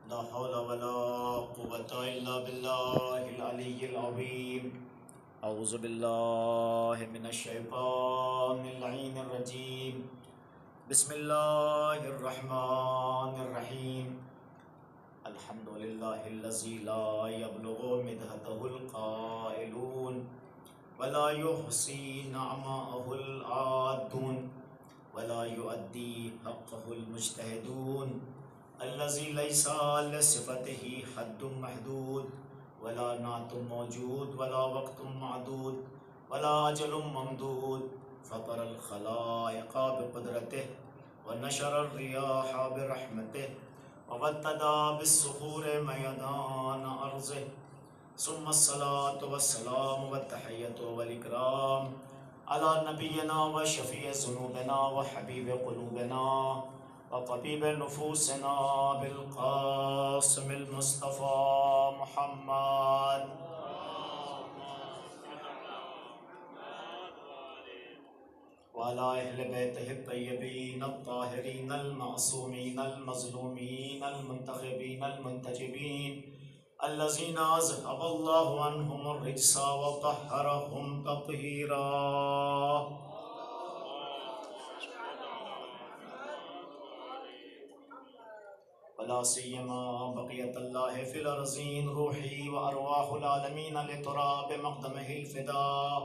لا حول ولا قوة إلا بالله العلي العظيم. أعوذ بالله من الشيطان اللعين الرجيم. بسم الله الرحمن الرحيم. الحمد لله الذي لا يبلغ مدحته القائلون ولا يحصي نعماءه العادون ولا يؤدي حقه المجتهدون الذي ليس لصفته حد محدود ولا نعت موجود ولا وقت معدود ولا أجل ممدود. فطر الخلائق بقدرته ونشر الرياح برحمته وابتدى بالصخور ميدان أرضه. ثم الصلاة والسلام والتحية والإكرام على نبينا وشفيع ذنوبنا وحبيب قلوبنا وطبيب نفوسنا بالقاسم المصطفى محمد. وعلى أهل بيته الطيبين الطاهرين المعصومين المظلومين المنتخبين المنتجبين الذين أذهب الله عنهم الرجس وطهرهم تطهيرا. ولا سيما بقية الله في الأرضين روحي وأرواح العالمين لتراب مقدمه الفداء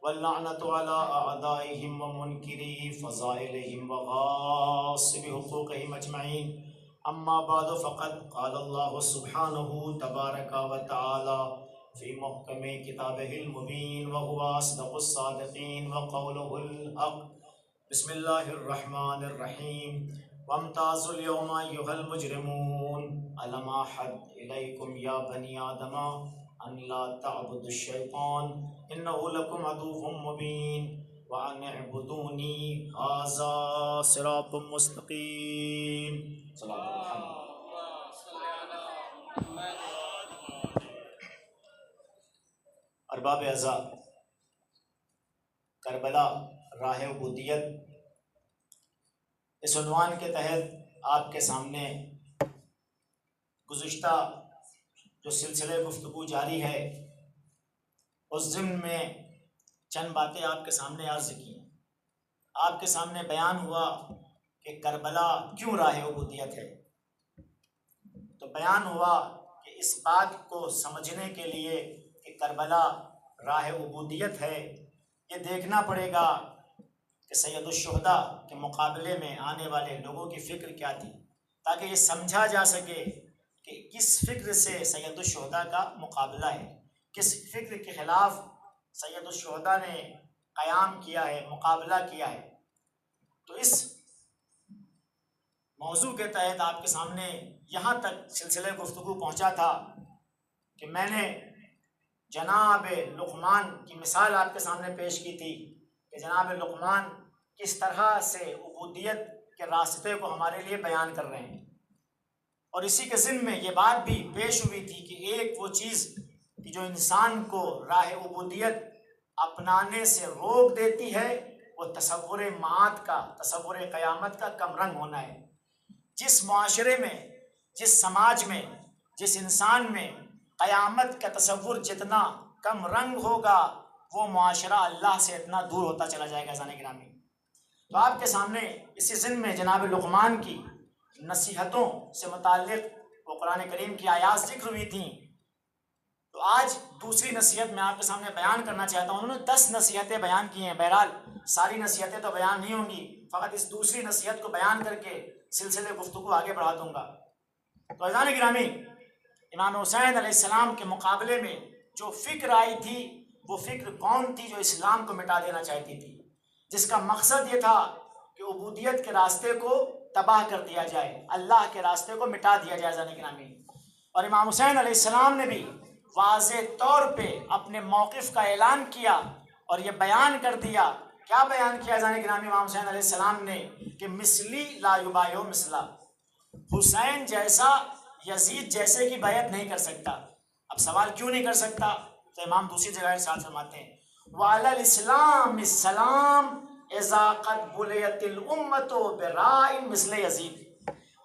واللعنة على أعدائهم ومنكري فضائلهم وغاصب حقوقهم أجمعين. أما بعد فقد قال الله سبحانه تبارك وتعالى في محكم كتابه المبين وهو أصدق الصادقين وقوله الحق. بسم الله الرحمن الرحيم. وامتازوا اليوم أيها المجرمون ألم أعهد إليكم يا بني آدم أن لا تعبدوا الشيطان إنه لكم عدو مبين وأن اعبدوني هذا صراط مستقيم. صلاة الحمد. ارباب اعزاء، کربلا راہ عبودیت، اس عنوان کے تحت آپ کے سامنے گزشتہ جو سلسلہ گفتگو جاری ہے اس ضمن میں چند باتیں آپ کے سامنے عرض کی. آپ کے سامنے بیان ہوا کہ کربلا کیوں راہ عبودیت ہے. تو بیان ہوا کہ اس بات کو سمجھنے کے لیے کہ کربلا راہ عبودیت ہے یہ دیکھنا پڑے گا کہ سید الشہداء کے مقابلے میں آنے والے لوگوں کی فکر کیا تھی، تاکہ یہ سمجھا جا سکے کہ کس فکر سے سید الشہداء کا مقابلہ ہے، کس فکر کے خلاف سید الشہداء نے قیام کیا ہے، مقابلہ کیا ہے. تو اس موضوع کے تحت آپ کے سامنے یہاں تک سلسلہ گفتگو پہنچا تھا کہ میں نے جناب لقمان کی مثال آپ کے سامنے پیش کی تھی کہ جناب لقمان کس طرح سے عبودیت کے راستے کو ہمارے لیے بیان کر رہے ہیں. اور اسی کے ضمن میں یہ بات بھی پیش ہوئی تھی کہ ایک وہ چیز کہ جو انسان کو راہ عبودیت اپنانے سے روک دیتی ہے وہ تصور معاد کا، تصور قیامت کا کم رنگ ہونا ہے. جس معاشرے میں، جس سماج میں، جس انسان میں قیامت کا تصور جتنا کم رنگ ہوگا وہ معاشرہ اللہ سے اتنا دور ہوتا چلا جائے گا. ذہن گرامی، تو آپ کے سامنے اسی ضمن میں جناب لقمان کی نصیحتوں سے متعلق وہ قرآن کریم کی آیات ذکر ہوئی تھیں. تو آج دوسری نصیحت میں آپ کے سامنے بیان کرنا چاہتا ہوں. انہوں نے 10 نصیحتیں بیان کی ہیں. بہرحال ساری نصیحتیں تو بیان نہیں ہوں گی، فقط اس دوسری نصیحت کو بیان کر کے سلسلے گفتگو آگے بڑھا دوں گا. تو عزیزان گرامی، امام حسین علیہ السلام کے مقابلے میں جو فکر آئی تھی وہ فکر کون تھی؟ جو اسلام کو مٹا دینا چاہتی تھی، جس کا مقصد یہ تھا کہ عبودیت کے راستے کو تباہ کر دیا جائے، اللہ کے راستے کو مٹا دیا جائے. عزیزان گرامی، اور امام حسین علیہ السلام نے بھی واضح طور پہ اپنے موقف کا اعلان کیا اور یہ بیان کر دیا. کیا بیان کیا عزیزان گرامی امام حسین علیہ السلام نے؟ کہ مثلی لا یبایع مثلا، حسین جیسا یزید جیسے کی بیعت نہیں کر سکتا. اب سوال کیوں نہیں کر سکتا؟ تو امام دوسری جگہ ارشاد فرماتے ہیں وعلی الاسلام السلام اذا قد بلیت الامت برائن مثل یزید.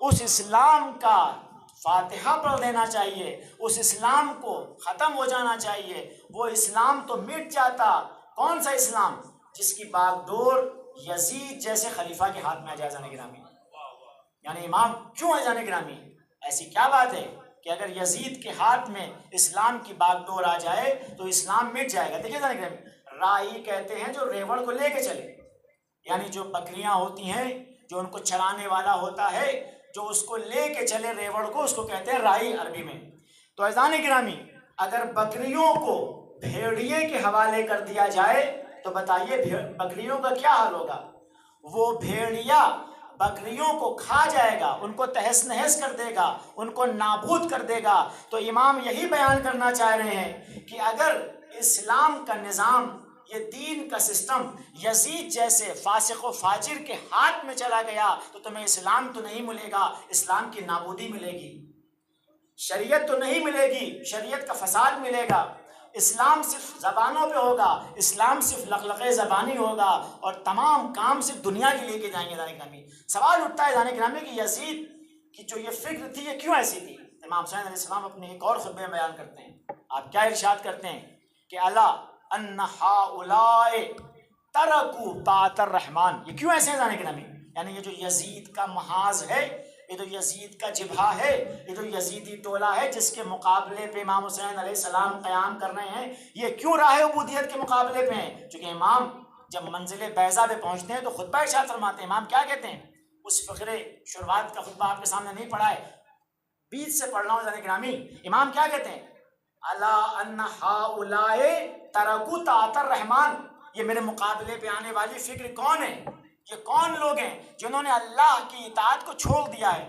اس اسلام کا فاتحہ پڑھ دینا چاہیے، اس اسلام کو ختم ہو جانا چاہیے۔ وہ اسلام تو مٹ جاتا، کون سا اسلام؟ جس کی باغ ڈور یزید جیسے خلیفہ کے ہاتھ میں آ جائے۔ جانے گرامی، یعنی امام کیوں ہے جانے گرامی؟ ایسی کیا بات ہے کہ اگر یزید کے ہاتھ میں اسلام کی باغ ڈور آ جائے تو اسلام مٹ جائے گا؟ دیکھیے جانے گرامی، راہی کہتے ہیں جو ریوڑ کو لے کے چلے، یعنی جو بکریاں ہوتی ہیں، جو ان کو چرانے والا ہوتا ہے، جو اس کو لے کے چلے ریوڑ کو، اس کو کہتے ہیں راہی عربی میں۔ تو عزیزان گرامی، اگر بکریوں کو بھیڑیے کے حوالے کر دیا جائے تو بتائیے بکریوں کا کیا حال ہوگا؟ وہ بھیڑیا بکریوں کو کھا جائے گا، ان کو تہس نہس کر دے گا، ان کو نابود کر دے گا۔ تو امام یہی بیان کرنا چاہ رہے ہیں کہ اگر اسلام کا نظام، یہ دین کا سسٹم یزید جیسے فاسق و فاجر کے ہاتھ میں چلا گیا تو تمہیں اسلام تو نہیں ملے گا، اسلام کی نابودی ملے گی۔ شریعت تو نہیں ملے گی، شریعت کا فساد ملے گا۔ اسلام صرف زبانوں پہ ہوگا، اسلام صرف لقلقے زبانی ہوگا، اور تمام کام صرف دنیا کے لے کے جائیں گے۔ دانے گرامی، سوال اٹھتا ہے دانے گرامی کہ یزید کی جو یہ فکر تھی یہ کیوں ایسی تھی؟ امام حسین علیہ السلام اپنے ایک اور خطبے میں بیان کرتے ہیں، آپ کیا ارشاد کرتے ہیں کہ الا ان ہؤلاء ترکوا طاعت الرحمن۔ یہ کیوں ایسے ہیں دانے گرامی؟ یعنی یہ جو یزید کا محاذ ہے، یہ جو یزید کا جبہہ ہے، یہ جو یزیدی ٹولہ ہے جس کے مقابلے پہ امام حسین علیہ السلام قیام کر رہے ہیں، یہ کیوں راہ عبودیت کے مقابلے پہ ہیں؟ چونکہ امام جب منزل بیضا پہ پہنچتے ہیں تو خطبہ ارشاد فرماتے ہیں۔ امام کیا کہتے ہیں؟ اس فقرے شروعات کا خطبہ آپ کے سامنے نہیں پڑھا ہے، بیچ سے پڑھ رہا ہوں ذرا گرامی۔ امام کیا کہتے ہیں؟ الا ان ہؤلاء ترکوا طاعت الرحمن۔ یہ میرے مقابلے پہ آنے والی فکر کون ہے؟ یہ کون لوگ ہیں جنہوں نے اللہ کی اطاعت کو چھوڑ دیا ہے؟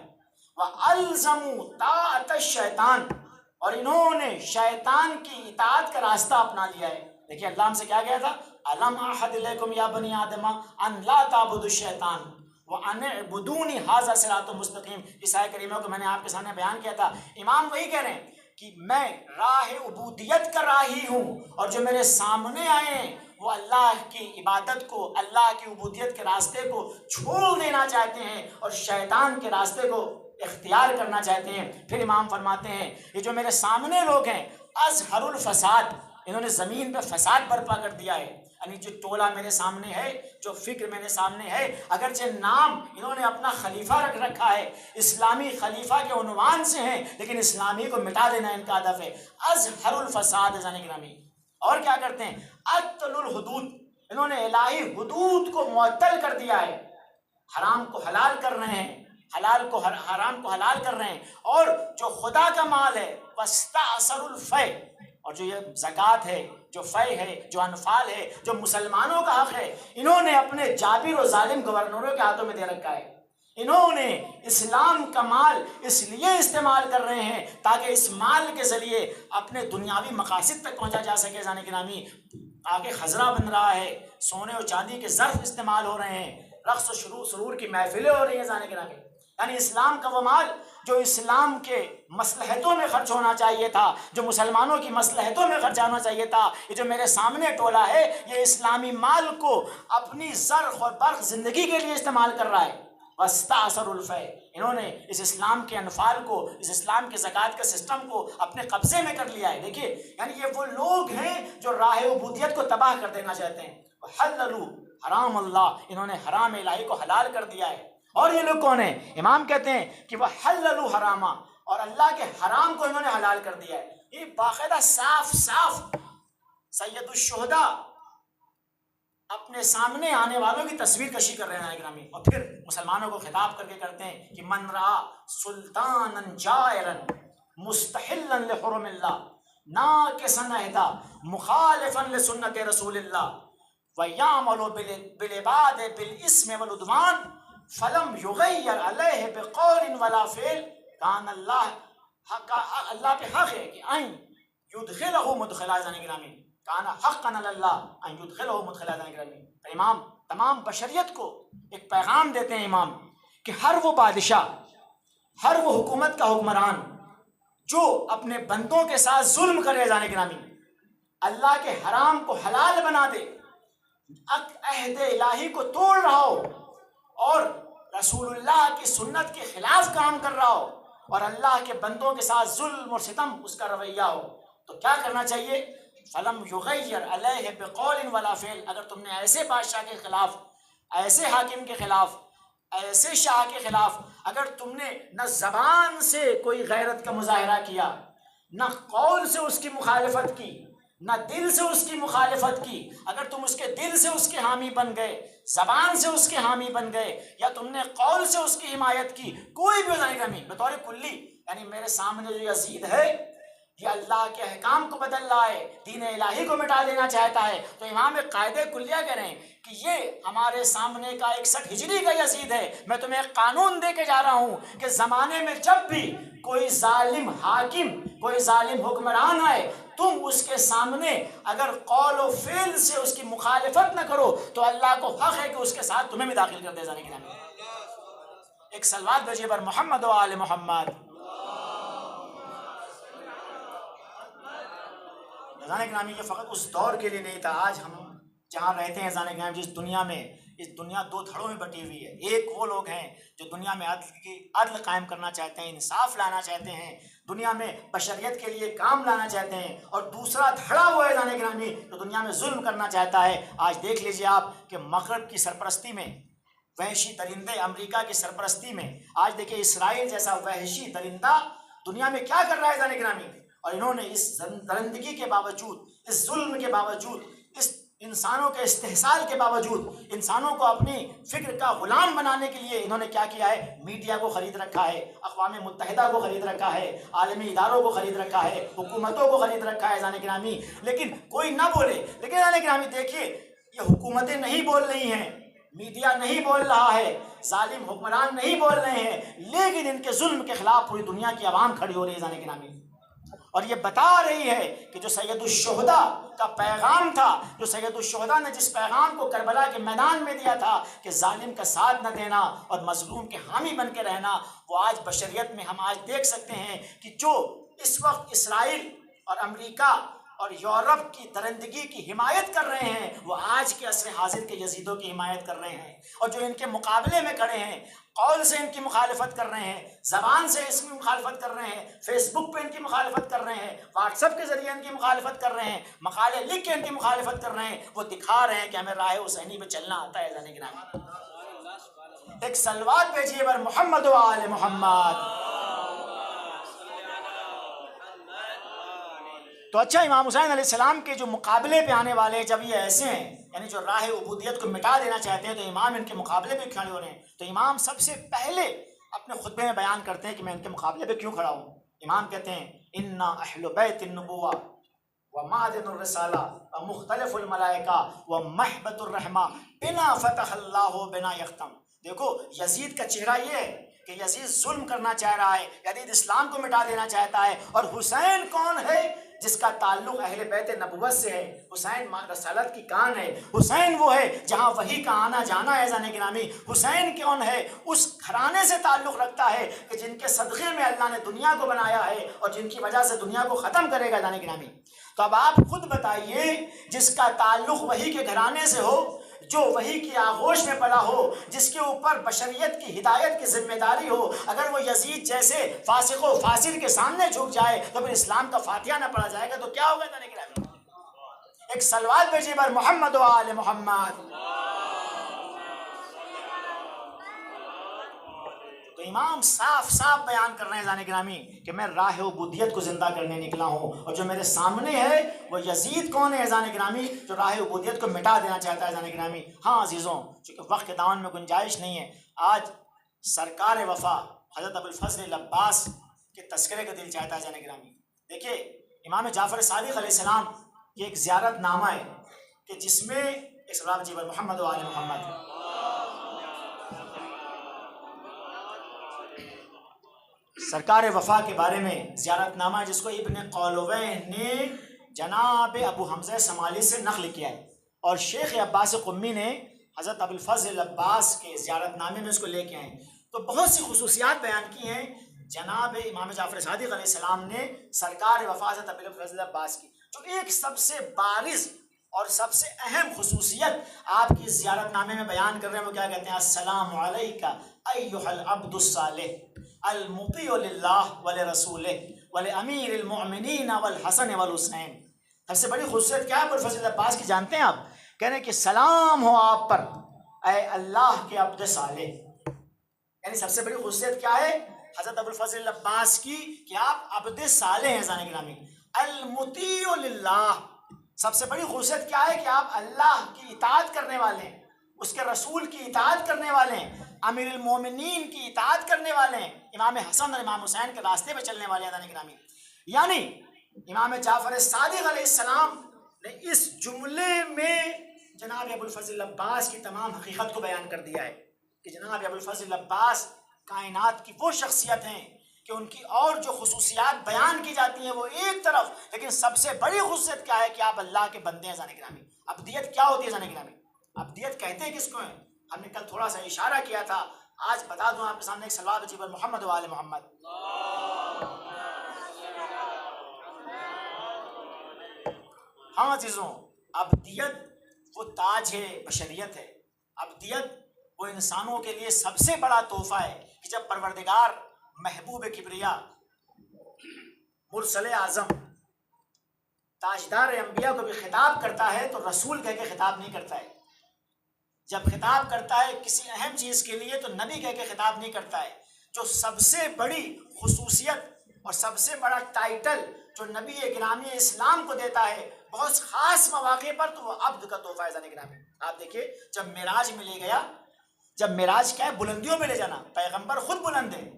وَأَلْزَمُوا طَاعَةَ الشَّيْطَانِ، اور انہوں نے شیطان کی اطاعت کا راستہ اپنا لیا ہے۔ دیکھیے اللہ ہم سے کیا کہا تھا؟ أَلَمْ أَعْهَدْ إِلَيْكُمْ يَا بَنِي آدَمَ أَنْ لَا تَعْبُدُوا الشَّيْطَانَ وَأَنِ اعْبُدُونِي هَذَا صِرَاطٌ مُسْتَقِيمٌ۔ اس آیت کریمہ کو میں نے آپ کے سامنے بیان کیا تھا۔ امام وہی کہہ رہے ہیں کہ میں راہ عبودیت کا راہی ہوں، اور جو میرے سامنے آئے ہیں وہ اللہ کی عبادت کو، اللہ کی عبودیت کے راستے کو چھوڑ دینا چاہتے ہیں اور شیطان کے راستے کو اختیار کرنا چاہتے ہیں۔ پھر امام فرماتے ہیں یہ جو میرے سامنے لوگ ہیں اظہر الفساد، انہوں نے زمین پہ فساد برپا کر دیا ہے۔ یعنی جو ٹولہ میرے سامنے ہے، جو فکر میرے سامنے ہے، اگرچہ نام انہوں نے اپنا خلیفہ رکھ رکھا ہے، اسلامی خلیفہ کے عنوان سے ہیں، لیکن اسلامی کو مٹا دینا ان کا ہدف ہے۔ اظہر الفساد جانے گرامی، اور کیا کرتے ہیں؟ اطل الحدود، انہوں نے الہی حدود کو معطل کر دیا ہے، حرام کو حلال کر رہے ہیں، حلال کو حرام کو حلال کر رہے ہیں، اور جو خدا کا مال ہے واستأثر الفی، اور جو یہ زکوٰۃ ہے، جو فی ہے، جو انفال ہے، جو مسلمانوں کا حق ہے، انہوں نے اپنے جابر و ظالم گورنروں کے ہاتھوں میں دے رکھا ہے۔ انہوں نے اسلام کا مال اس لیے استعمال کر رہے ہیں تاکہ اس مال کے ذریعے اپنے دنیاوی مقاصد تک پہنچا جا سکے۔ جانے گرامی، آگے خزرہ بن رہا ہے، سونے اور چاندی کے ظرف استعمال ہو رہے ہیں، رقص و سرور کی محفلیں ہو رہی ہیں۔ جانے گرامی، یعنی اسلام کا وہ مال جو اسلام کے مصلحتوں میں خرچ ہونا چاہیے تھا، جو مسلمانوں کی مصلحتوں میں خرچ ہونا چاہیے تھا، یہ جو میرے سامنے ٹولہ ہے یہ اسلامی مال کو اپنی زرخ اور برق زندگی کے لیے استعمال کر رہا ہے۔ واستأثر الفی، انہوں نے اس اسلام کے انفال کو، اس اسلام کے زکوٰۃ کے سسٹم کو اپنے قبضے میں کر لیا ہے۔ دیکھیے یعنی یہ وہ لوگ ہیں جو راہ عبودیت کو تباہ کر دینا چاہتے ہیں۔ وحللوا حرام اللہ، انہوں نے حرام الہی کو حلال کر دیا ہے۔ اور یہ لوگ کون ہیں؟ امام کہتے ہیں کہ وہ حللوا حراما، اور اللہ کے حرام کو انہوں نے حلال کر دیا ہے۔ یہ باقاعدہ صاف صاف سید الشہداء اپنے سامنے آنے والوں کی تصویر کشی کر رہے ہیں گرامی، اور پھر مسلمانوں کو خطاب کر کے کرتے ہیں کہ من رأى سلطانا جائرا مستحلا لحرم اللہ ناکسا عہدا مخالفا لسنت رسول اللہ ویعمل بالعباد بالاسم والعدوان فلم یغیر علیہ بقول ولا فعل کان اللہ پہ حق ہے کہ این یدخلہ مدخلا جانے گرامی، کانا حقا علی اللہ ان یدخلہ مدخلا جانے گرامی۔ امام تمام بشریت کو ایک پیغام دیتے ہیں امام کہ ہر وہ بادشاہ، ہر وہ حکومت کا حکمران جو اپنے بندوں کے ساتھ ظلم کرے جانے گرامی، اللہ کے حرام کو حلال بنا دے، عہد الہی کو توڑ رہا ہو اور رسول اللہ کی سنت کے خلاف کام کر رہا ہو، اور اللہ کے بندوں کے ساتھ ظلم اور ستم اس کا رویہ ہو تو کیا کرنا چاہیے؟ فلم یغیر علیہ بقول ولا فعل، اگر تم نے ایسے بادشاہ کے خلاف، ایسے حاکم کے خلاف، ایسے شاہ کے خلاف اگر تم نے نہ زبان سے کوئی غیرت کا مظاہرہ کیا، نہ قول سے اس کی مخالفت کی، نہ دل سے اس کی مخالفت کی، اگر تم اس کے دل سے اس کے حامی بن گئے، زبان سے اس کے حامی بن گئے، یا تم نے قول سے اس کی حمایت کی، کوئی بھی ذلك نہیں بطور کلی، یعنی میرے سامنے جو یزید ہے یہ اللہ کے احکام کو بدل رہا ہے، دین الہی کو مٹا دینا چاہتا ہے، تو امام قاعدہ کلیہ کہہ رہے ہیں کہ یہ ہمارے سامنے کا 61 ہجری کا یزید ہے۔ میں تمہیں ایک قانون دے کے جا رہا ہوں کہ زمانے میں جب بھی کوئی ظالم حاکم، کوئی ظالم حکمران آئے، تم اس کے سامنے اگر قول و فعل سے اس کی مخالفت نہ کرو تو اللہ کو حق ہے کہ اس کے ساتھ تمہیں بھی داخل کر دے جانے کے لیے۔ ایک صلوات بھیجیے بر محمد و آل محمد۔ رضان گرامی یہ فقط اس دور کے لیے نہیں تھا، آج ہم جہاں رہتے ہیں رضان گرامی، جس دنیا میں، اس دنیا دو دھڑوں میں بٹی ہوئی ہے، ایک وہ لوگ ہیں جو دنیا میں عدل قائم کرنا چاہتے ہیں، انصاف لانا چاہتے ہیں، دنیا میں بشریت کے لیے کام لانا چاہتے ہیں، اور دوسرا دھڑا وہ ہے رضان گرامی جو دنیا میں ظلم کرنا چاہتا ہے۔ آج دیکھ لیجئے آپ کہ مغرب کی سرپرستی میں، وحشی درندے امریکہ کی سرپرستی میں، آج دیکھیں اسرائیل جیسا وحشی درندہ دنیا میں کیا کر رہا ہے رضان گرامی، اور انہوں نے اس درندگی کے باوجود، اس ظلم کے باوجود، اس انسانوں کے استحصال کے باوجود، انسانوں کو اپنی فکر کا غلام بنانے کے لیے انہوں نے کیا کیا ہے؟ میڈیا کو خرید رکھا ہے، اقوام متحدہ کو خرید رکھا ہے، عالمی اداروں کو خرید رکھا ہے، حکومتوں کو خرید رکھا ہے رضان گرامی، لیکن کوئی نہ بولے۔ لیکن رضان گرامی دیکھیے، یہ حکومتیں نہیں بول رہی ہیں، میڈیا نہیں بول رہا ہے، ظالم حکمران نہیں بول رہے ہیں، لیکن ان کے ظلم کے خلاف پوری دنیا کی عوام کھڑی ہو رہی ہے رضان گرامی، اور یہ بتا رہی ہے کہ جو سید الشہداء کا پیغام تھا، جو سید الشہداء نے جس پیغام کو کربلا کے میدان میں دیا تھا کہ ظالم کا ساتھ نہ دینا اور مظلوم کے حامی بن کے رہنا، وہ آج بشریت میں ہم آج دیکھ سکتے ہیں کہ جو اس وقت اسرائیل اور امریکہ اور یورپ کی درندگی کی حمایت کر رہے ہیں، وہ آج کے عصر حاضر کے یزیدوں کی حمایت کر رہے ہیں، اور جو ان کے مقابلے میں کھڑے ہیں، قول سے ان کی مخالفت کر رہے ہیں، زبان سے اس کی مخالفت کر رہے ہیں، فیس بک پہ ان کی مخالفت کر رہے ہیں، واٹس ایپ کے ذریعے ان کی مخالفت کر رہے ہیں، مقالے لکھ کے ان کی مخالفت کر رہے ہیں، وہ دکھا رہے ہیں کہ ہمیں راہ حسینی پہ چلنا آتا ہے رضان گرامی۔ ایک صلوات بھیجیے بر محمد و آل محمد۔ تو اچھا، امام حسین علیہ السلام کے جو مقابلے پہ آنے والے جب یہ ایسے ہیں، یعنی جو راہ عبودیت کو مٹا دینا چاہتے ہیں، تو امام ان کے مقابلے پہ کھڑے ہو رہے ہیں، تو امام سب سے پہلے اپنے خطبے میں بیان کرتے ہیں کہ میں ان کے مقابلے پہ کیوں کھڑا ہوں۔ امام کہتے ہیں انا اہل بیت النبوہ ومعدن الرسالہ ومختلف الملائکہ ومحبت الرحمہ بنا فتح اللہ بنا یختم۔ دیکھو یزید کا چہرہ یہ ہے کہ یزید ظلم کرنا چاہ رہا ہے، یزید اسلام کو مٹا دینا چاہتا ہے، اور حسین کون ہے؟ جس کا تعلق اہل بیت نبوت سے ہے، حسین رسالت کی کان ہے، حسین وہ ہے جہاں وحی کا آنا جانا ہے رضان گرامی، حسین کون ہے؟ اس گھرانے سے تعلق رکھتا ہے کہ جن کے صدقے میں اللہ نے دنیا کو بنایا ہے اور جن کی وجہ سے دنیا کو ختم کرے گا رضان گرامی۔ تو اب آپ خود بتائیے، جس کا تعلق وحی کے گھرانے سے ہو، جو وحی کی آغوش میں پڑا ہو، جس کے اوپر بشریت کی ہدایت کی ذمہ داری ہو، اگر وہ یزید جیسے فاسق و فاسر کے سامنے جھک جائے تو پھر اسلام کا فاتحہ نہ پڑھا جائے گا تو کیا ہوگا رضان گرامی؟ ایک صلوات بھیجیے بر محمد و آل محمد۔ تو امام صاف صاف بیان کر رہے ہیں رضان گرامی کہ میں راہ عبودیت کو زندہ کرنے نکلا ہوں، اور جو میرے سامنے ہے وہ یزید کون ہے رضان گرامی؟ جو راہ عبودیت کو مٹا دینا چاہتا ہے رضان گرامی۔ ہاں عزیزوں، چونکہ وقت کے دامن میں گنجائش نہیں ہے، آج سرکار وفا حضرت ابوالفضل عباس کے تذکرے کا دل چاہتا ہے رضان گرامی۔ دیکھیے امام جعفر صادق علیہ السلام یہ ایک زیارت نامہ ہے کہ جس میں ایک صلوات جی بر محمد و آل محمد، سرکار وفا کے بارے میں زیارت نامہ جس کو ابن قولوین نے جناب ابو حمزہ سمالی سے نقل کیا ہے، اور شیخ عباس قمی نے حضرت ابوالفضل عباس کے زیارت نامے میں اس کو لے کے آئے، تو بہت سی خصوصیات بیان کی ہیں جناب امام جعفر صادق علیہ السلام نے سرکار وفا حضرت ابوالفضل عباس کی۔ جو ایک سب سے بارز اور سب سے اہم خصوصیت آپ کی زیارت نامے میں بیان کر رہے ہیں، وہ کیا کہتے ہیں؟ السلام علیکہ ایھا العبد الصالح المطیع للہ ولرسولہ ولامیر المؤمنین والحسن والحسین۔ سب سے بڑی خصوصیت کیا ہے پروفیسر عباس کی جانتے ہیں آپ؟ کہہ رہے ہیں کہ سلام ہو آپ پر اے اللہ کے عبد صالح۔ یعنی سب سے بڑی خصوصیت کیا ہے حضرت ابوالفضل عباس کی؟ کہ آپ عبد صالح ہیں ذان گرامی، المطیع للہ۔ سب سے بڑی خصوصیت کیا ہے کہ آپ اللہ کی اطاعت کرنے والے ہیں، اس کے رسول کی اطاعت کرنے والے ہیں، امیر المومنین کی اطاعت کرنے والے ہیں، امام حسن اور امام حسین کے راستے پہ چلنے والے ہیں ذان گرامی۔ یعنی امام جعفر صادق علیہ السلام نے اس جملے میں جناب ابوالفضل عباس کی تمام حقیقت کو بیان کر دیا ہے کہ جناب ابوالفضل عباس کائنات کی وہ شخصیت ہیں کہ ان کی اور جو خصوصیات بیان کی جاتی ہیں وہ ایک طرف، لیکن سب سے بڑی خصوصیت کیا ہے کہ آپ اللہ کے بندے ہیں ذان گرامی۔ عبدیت کیا ہوتی ہے ذان گرامی؟ عبدیت کہتے ہیں کس کو ہیں؟ ہم نے کل تھوڑا سا اشارہ کیا تھا، آج بتا دوں آپ کے سامنے، ایک صلوات اجیب محمد و آل محمد۔ ہاں عزیزوں، عبدیت وہ تاج ہے بشریت ہے۔ عبدیت وہ انسانوں کے لیے سب سے بڑا تحفہ ہے کہ جب پروردگار محبوب کبریا مرسل اعظم تاجدار انبیاء کو بھی خطاب کرتا ہے تو رسول کہہ کے خطاب نہیں کرتا ہے۔ جب خطاب کرتا ہے کسی اہم چیز کے لیے تو نبی کہہ کے خطاب نہیں کرتا ہے۔ جو سب سے بڑی خصوصیت اور سب سے بڑا ٹائٹل جو نبی گرامی اسلام کو دیتا ہے بہت خاص مواقع پر، تو وہ عبد کا تحفہ ہے ذان گرامی۔ آپ دیکھیے جب معراج میں لے گیا، جب معراج کیا ہے؟ بلندیوں میں لے جانا۔ پیغمبر خود بلند ہیں،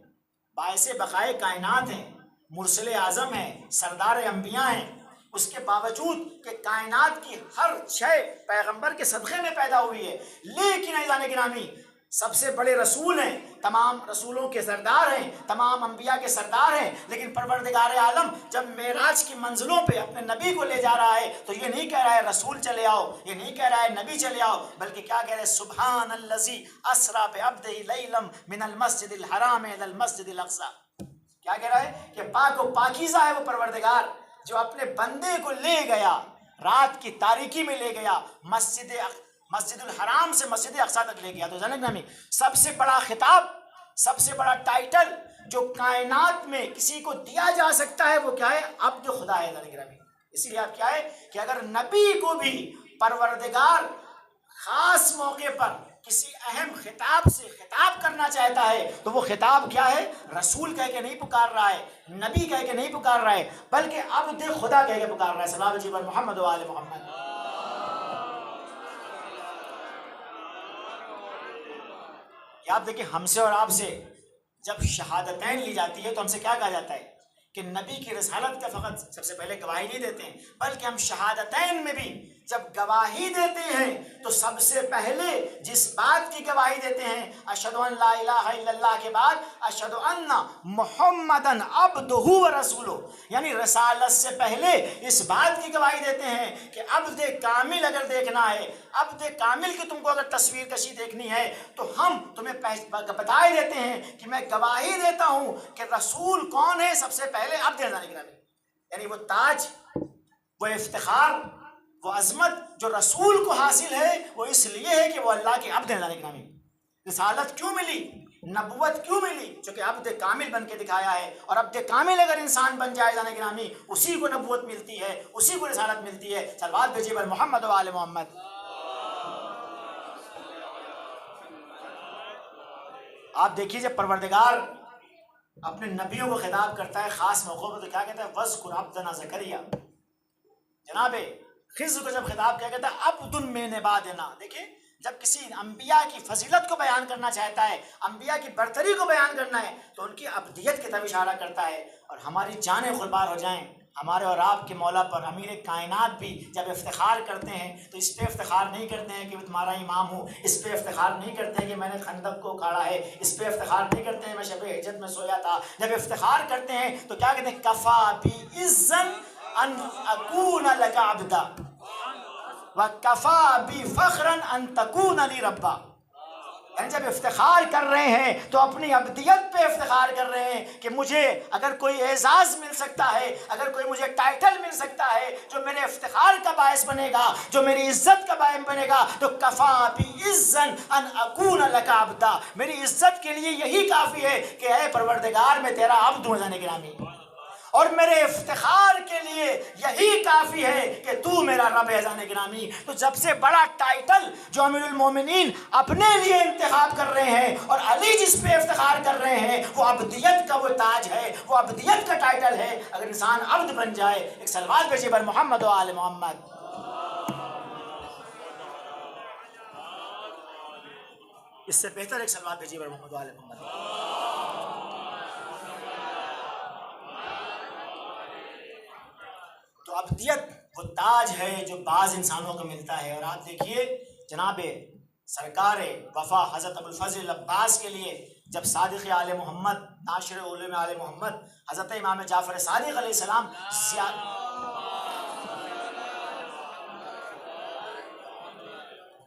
باعث بقائے کائنات ہیں، مرسل اعظم ہیں، سردار انبیاء ہیں، اس کے باوجود کہ کائنات کی ہر شے پیغمبر کے صدقے میں پیدا ہوئی ہے، لیکن ایزان گرامی سب سے بڑے رسول ہیں، تمام رسولوں کے سردار ہیں، تمام انبیاء کے سردار ہیں، لیکن پروردگار عالم جب معراج کی منزلوں پہ اپنے نبی کو لے جا رہا ہے تو یہ نہیں کہہ رہا ہے رسول چلے آؤ، یہ نہیں کہہ رہا ہے نبی چلے آؤ، بلکہ کیا کہہ رہا ہے؟ سبحان الذی اسری بعبدہ لیلا من المسجد الحرام الی المسجد الاقصی۔ کیا کہہ رہا ہے؟ کہ پاک و پاکیزہ ہے وہ پروردگار جو اپنے بندے کو لے گیا، رات کی تاریکی میں لے گیا، مسجد الحرام سے مسجد اقصی تک لے گیا۔ تو جانب نامی سب سے بڑا خطاب، سب سے بڑا ٹائٹل جو کائنات میں کسی کو دیا جا سکتا ہے وہ کیا ہے؟ عبد خدا ہے جانب نامی۔ اسی لیے آپ کیا ہے کہ اگر نبی کو بھی پروردگار خاص موقع پر کسی اہم خطاب سے خطاب کرنا چاہتا ہے تو وہ خطاب کیا ہے؟ رسول کہہ کے نہیں پکار رہا ہے، نبی کہہ کے نہیں پکار رہا ہے، بلکہ عبد خدا کہہ کے پکار رہا ہے۔ صلی اللہ علیہ محمد و آل محمد۔ آپ دیکھیں ہم سے اور آپ سے جب شہادتین لی جاتی ہے تو ہم سے کیا کہا جاتا ہے کہ نبی کی رسالت کا فقط سب سے پہلے گواہی نہیں دیتے ہیں، بلکہ ہم شہادتین میں بھی جب گواہی دیتے ہیں تو سب سے پہلے جس بات کی گواہی دیتے ہیں اشہد ان لا الہ الا اللہ کے بعد اشہد ان محمدن عبدہ و رسولہ، یعنی رسالت سے پہلے اس بات کی گواہی دیتے ہیں کہ عبد کامل اگر دیکھنا ہے، عبد کامل کی تم کو اگر تصویر کشی دیکھنی ہے تو ہم تمہیں بتائے دیتے ہیں کہ میں گواہی دیتا ہوں کہ رسول کون ہے، سب سے پہلے عبد ہے۔ یعنی وہ تاج، وہ افتخار، وہ عظمت جو رسول کو حاصل ہے وہ اس لیے ہے کہ وہ اللہ کے عبد ہیں۔ رسالت کیوں ملی، نبوت کیوں ملی؟ چونکہ عبد کامل بن کے دکھایا ہے، اور عبد کامل اگر انسان بن جائے جانے گرامی اسی کو نبوت ملتی ہے، اسی کو رسالت ملتی ہے۔ صلوات بھیجیے بر محمد و آل محمد۔ آپ دیکھیے جب پروردگار اپنے نبیوں کو خطاب کرتا ہے خاص موقعوں پر تو کیا کہتا ہے؟ وَاذْكُرْ عَبْدَنَا زَكَرِيَّا۔ جناب خضر کو جب خطاب کیا کہتا ہے عبد من عبادنا۔ دیکھیں جب کسی انبیاء کی فضیلت کو بیان کرنا چاہتا ہے، انبیاء کی برتری کو بیان کرنا ہے تو ان کی عبدیت کی طرف اشارہ کرتا ہے۔ اور ہماری جانیں قربان ہو جائیں ہمارے اور آپ کے مولا پر، امیر کائنات بھی جب افتخار کرتے ہیں تو اس پہ افتخار نہیں کرتے ہیں کہ میں تمہارا امام ہوں، اس پہ افتخار نہیں کرتے ہیں کہ میں نے خندق کو اکھاڑا ہے، اس پہ افتخار نہیں کرتے ہیں میں شب ہجرت میں سویا تھا۔ جب افتخار کرتے ہیں تو کیا کہتے ہیں؟ کفا بعزن ان اکون لک عبدا وکفا بفخرا ان تکون لی ربا۔ یعنی جب افتخار کر رہے ہیں تو اپنی ابدیت پہ افتخار کر رہے ہیں کہ مجھے اگر کوئی اعزاز مل سکتا ہے، اگر کوئی مجھے ٹائٹل مل سکتا ہے جو میرے افتخار کا باعث بنے گا، جو میری عزت کا باعث بنے گا، تو کفا بعزن ان اکون لک عبدا، میری عزت کے لیے یہی کافی ہے کہ اے پروردگار میں تیرا عبد ہوں جانے گرامی، اور میرے افتخار کے لیے یہی کافی ہے کہ تو میرا رب ہے جانے گرامی۔ تو جب سے بڑا ٹائٹل جو امیر المومنین اپنے لیے انتخاب کر رہے ہیں اور علی جس پہ افتخار کر رہے ہیں، وہ عبدیت کا وہ تاج ہے، وہ عبدیت کا ٹائٹل ہے۔ اگر انسان عبد بن جائے، ایک صلوات بھیجیے بر محمد و آل محمد۔ اس سے بہتر ایک صلوات بھیجیے بر محمد و آل محمد۔ تو عبدیت وہ تاج ہے جو بعض انسانوں کو ملتا ہے، اور آپ دیکھیے جناب سرکار وفا حضرت ابوالفضل عباس کے لیے جب صادق آل محمد، ناشر علوم آل محمد حضرت امام جعفر صادق علیہ السلام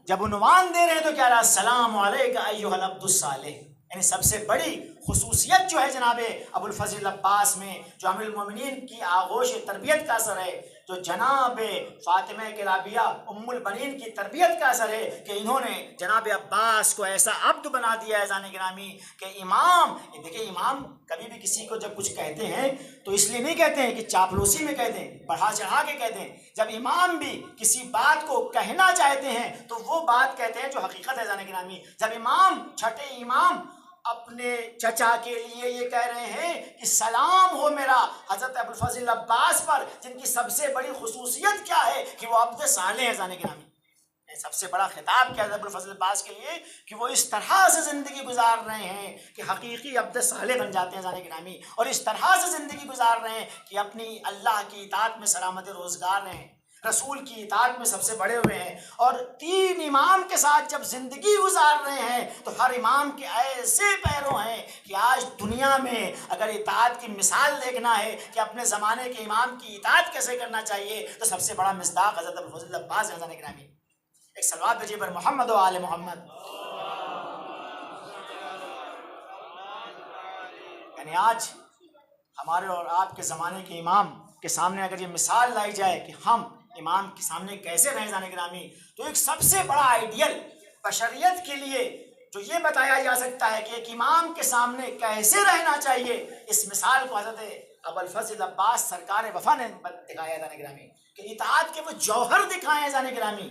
جب عنوان دے رہے ہیں تو کیا رہا؟ السلام علیک ایھا العبد الصالح، یعنی سب سے بڑی خصوصیت جو ہے جناب ابوالفضل عباس میں، جو امیر المومنین کی آغوش تربیت کا اثر ہے، جو جناب فاطمہ کلابیہ ام البنین کی تربیت کا اثر ہے، کہ انہوں نے جناب عباس کو ایسا عبد بنا دیا ہے جانے گرامی کہ امام، دیکھیں امام کبھی بھی کسی کو جب کچھ کہتے ہیں تو اس لیے نہیں کہتے ہیں کہ چاپلوسی میں کہتے ہیں، بڑھا چڑھا کے کہتے ہیں۔ جب امام بھی کسی بات کو کہنا چاہتے ہیں تو وہ بات کہتے ہیں جو حقیقت ہے جانے گرامی۔ جب امام، چھٹے امام اپنے چچا کے لیے یہ کہہ رہے ہیں کہ سلام ہو میرا حضرت ابوالفضل عباس پر، جن کی سب سے بڑی خصوصیت کیا ہے کہ وہ عبد صالح ہے جانے گرامی، سب سے بڑا خطاب کیا ہے ابوالفضل عباس کے لیے کہ وہ اس طرح سے زندگی گزار رہے ہیں کہ حقیقی عبد صالح بن جاتے ہیں جانے گرامی، اور اس طرح سے زندگی گزار رہے ہیں کہ اپنی اللہ کی اطاعت میں سلامت روزگار رہے ہیں، رسول کی اطاعت میں سب سے بڑے ہوئے ہیں، اور تین امام کے ساتھ جب زندگی گزار رہے ہیں تو ہر امام کے ایسے پیروں ہیں کہ آج دنیا میں اگر اطاعت کی مثال دیکھنا ہے کہ اپنے زمانے کے امام کی اطاعت کیسے کرنا چاہیے تو سب سے بڑا مصداق حضرت ابوالفضل عباس ہے جانے گرامی۔ ایک صلوات بھیجیے بر محمد و آل محمد۔ یعنی آج ہمارے اور آپ کے زمانے کے امام کے سامنے اگر یہ مثال لائی جائے کہ ہم امام کے سامنے کیسے رہیں جانے گرامی، تو ایک سب سے بڑا آئیڈیل بشریت کے لیے جو یہ بتایا جا سکتا ہے کہ ایک امام کے سامنے کیسے رہنا چاہیے، اس مثال کو حضرت ابوالفضل عباس سرکار وفا نے دکھایا جانے گرامی، کہ اطاعت کے وہ جوہر دکھائے جانے گرامی،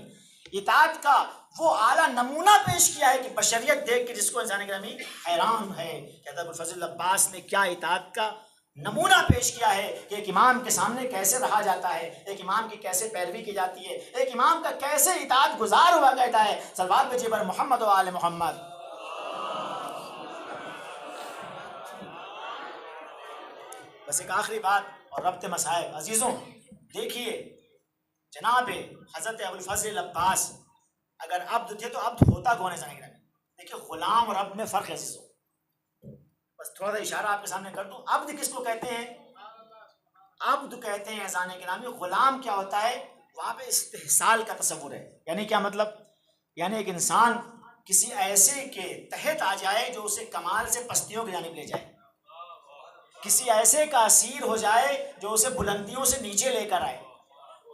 اطاعت کا وہ اعلیٰ نمونہ پیش کیا ہے کہ بشریت دیکھ کے جس کو جانے گرامی حیران ہے کہ حضرت ابوالفضل عباس نے کیا اطاعت کا نمونہ پیش کیا ہے کہ ایک امام کے سامنے کیسے رہا جاتا ہے، ایک امام کی کیسے پیروی کی جاتی ہے، ایک امام کا کیسے اطاعت گزار ہوا کہتا ہے۔ صلوات بھیجیے بر محمد و آل محمد۔ بس ایک آخری بات اور ربط مسائل، عزیزوں دیکھیے جناب حضرت ابوالفضل عباس اگر عبد تھے تو عبد ہوتا کون ہے جانے گرامی؟ دیکھیے غلام اور عبد میں فرق ہے عزیزوں، بس تھوڑا سا اشارہ آپ کے سامنے کر دوں۔ عبد کس کو کہتے ہیں؟ عبد کہتے ہیں اذان گرامی۔ غلام کیا ہوتا ہے؟ وہاں پہ استحصال کا تصور ہے، یعنی کیا مطلب؟ یعنی ایک انسان کسی ایسے کے تحت آ جائے جو اسے کمال سے پستیوں کی جانب لے جائے، کسی ایسے کا اسیر ہو جائے جو اسے بلندیوں سے نیچے لے کر آئے،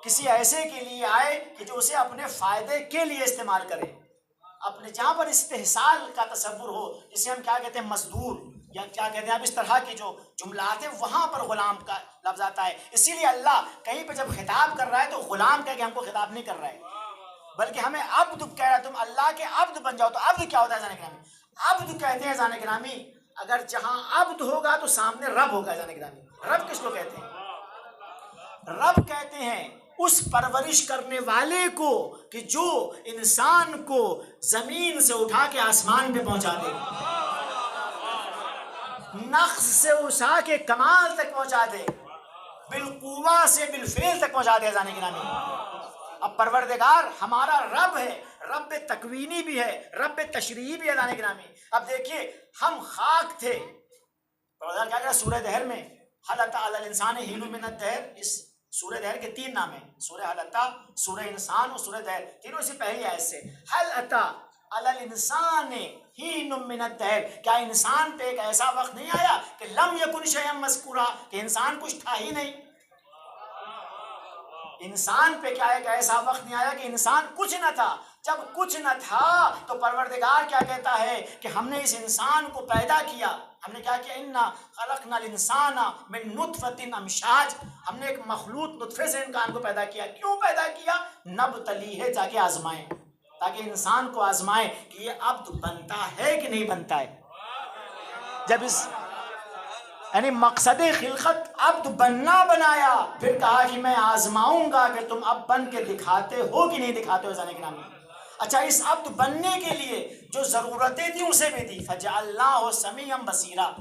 کسی ایسے کے لیے آئے کہ جو اسے اپنے فائدے کے لیے استعمال کرے، اپنے جہاں پر استحصال کا تصور ہو، جسے ہم کیا کہتے ہیں مزدور یا کیا کہتے ہیں اب اس طرح کے جو جملات ہیں، وہاں پر غلام کا لفظ آتا ہے۔ اسی لیے اللہ کہیں پہ جب خطاب کر رہا ہے تو غلام کہہ کے ہم کو خطاب نہیں کر رہا ہے، بلکہ ہمیں عبد کہہ رہا ہے، تم اللہ کے عبد بن جاؤ۔ تو عبد کیا ہوتا ہے جانے گرامی؟ عبد کہتے ہیں جانے گرامی اگر جہاں عبد ہوگا تو سامنے رب ہوگا جانے گرامی۔ رب کس کو کہتے ہیں؟ رب کہتے ہیں اس پرورش کرنے والے کو کہ جو انسان کو زمین سے اٹھا کے آسمان پہ پہنچا دے، نقص سے اٹھا کے کمال تک پہنچا دے، بالقوہ سے بالفعل تک پہنچا دے جانے گرامی۔ اب پروردگار ہمارا رب ہے، رب تکوینی بھی ہے، رب تشریعی بھی ہے جانے گرامی۔ اب دیکھیے ہم خاک تھے، پروردگار کیا کہا سورہ دہر میں، حل اتی علی الانسان حین من الدہر، اس سورہ دہر کے 3 نام ہیں، سورہ حل اتی، سورہ انسان اور سورہ دہر، تینوں اسی پہلی آیت سے۔ حل اتی علی الانسان حین من الدہر، کیا انسان پہ ایک ایسا وقت نہیں آیا کہ لم یکن شیئا مذکورا، کہ انسان کچھ تھا ہی نہیں؟ انسان پہ کیا ایک ایسا وقت نہیں آیا کہ انسان کچھ نہ تھا؟ جب کچھ نہ تھا تو پروردگار کیا کہتا ہے کہ ہم نے اس انسان کو پیدا کیا. ہم نے کیا کیا؟ انا خلقنا الانسان من نطفۃ امشاج، ہم نے ایک مخلوط نطفے سے انسان کو پیدا کیا. کیوں پیدا کیا؟ نبتلیہ، تاکہ آزمائیں، تاکہ انسان کو آزمائیں کہ یہ عبد بنتا ہے کہ نہیں بنتا ہے. جب اس یعنی مقصد خلقت عبد بننا بنایا، پھر کہا کہ میں آزماؤں گا کہ تم اب بن کے دکھاتے ہو کہ نہیں دکھاتے ہو. زانے گرامی، اچھا اس عبد بننے کے لیے جو ضرورتیں تھیں اسے بھی دی. فجعلناہ سمیعا بصیرا،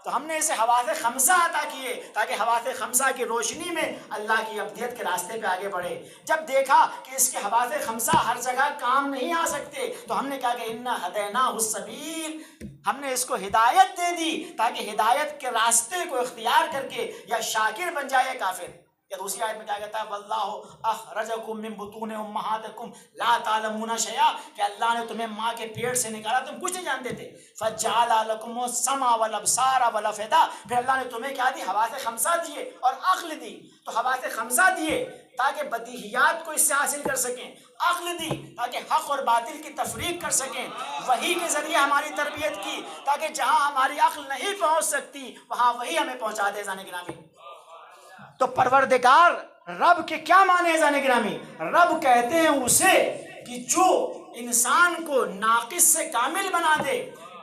تو ہم نے اسے حواس خمسہ عطا کیے تاکہ حواس خمسہ کی روشنی میں اللہ کی عبدیت کے راستے پہ آگے بڑھے. جب دیکھا کہ اس کے حواس خمسہ ہر جگہ کام نہیں آ سکتے تو ہم نے کہا کہ انا ہدیناہ السبیل، ہم نے اس کو ہدایت دے دی تاکہ ہدایت کے راستے کو اختیار کر کے یا شاکر بن جائے کافر. یا دوسری آیت میں کیا کہتا ہے؟ واللہ اخرجکم من بطون امہاتکم لا تعلمون شیئا، کہ اللہ نے تمہیں ماں کے پیٹ سے نکالا تم کچھ نہیں جانتے تھے. فجعل لکم السمع والابصار والافئدہ، پھر اللہ نے تمہیں کیا دی؟ حواس خمسہ دیے اور عقل دی. تو حواس خمسہ دیے تاکہ بدیہیات کو اس سے حاصل کر سکیں، عقل دی تاکہ حق اور باطل کی تفریق کر سکیں، وحی کے ذریعے ہماری تربیت کی تاکہ جہاں ہماری عقل نہیں پہنچ سکتی وہاں وہی ہمیں پہنچا دے. زانے گرامی، تو پروردگار رب کے کیا معنی ہے زانے گرامی؟ رب کہتے ہیں اسے کہ جو انسان کو ناقص سے کامل بنا دے.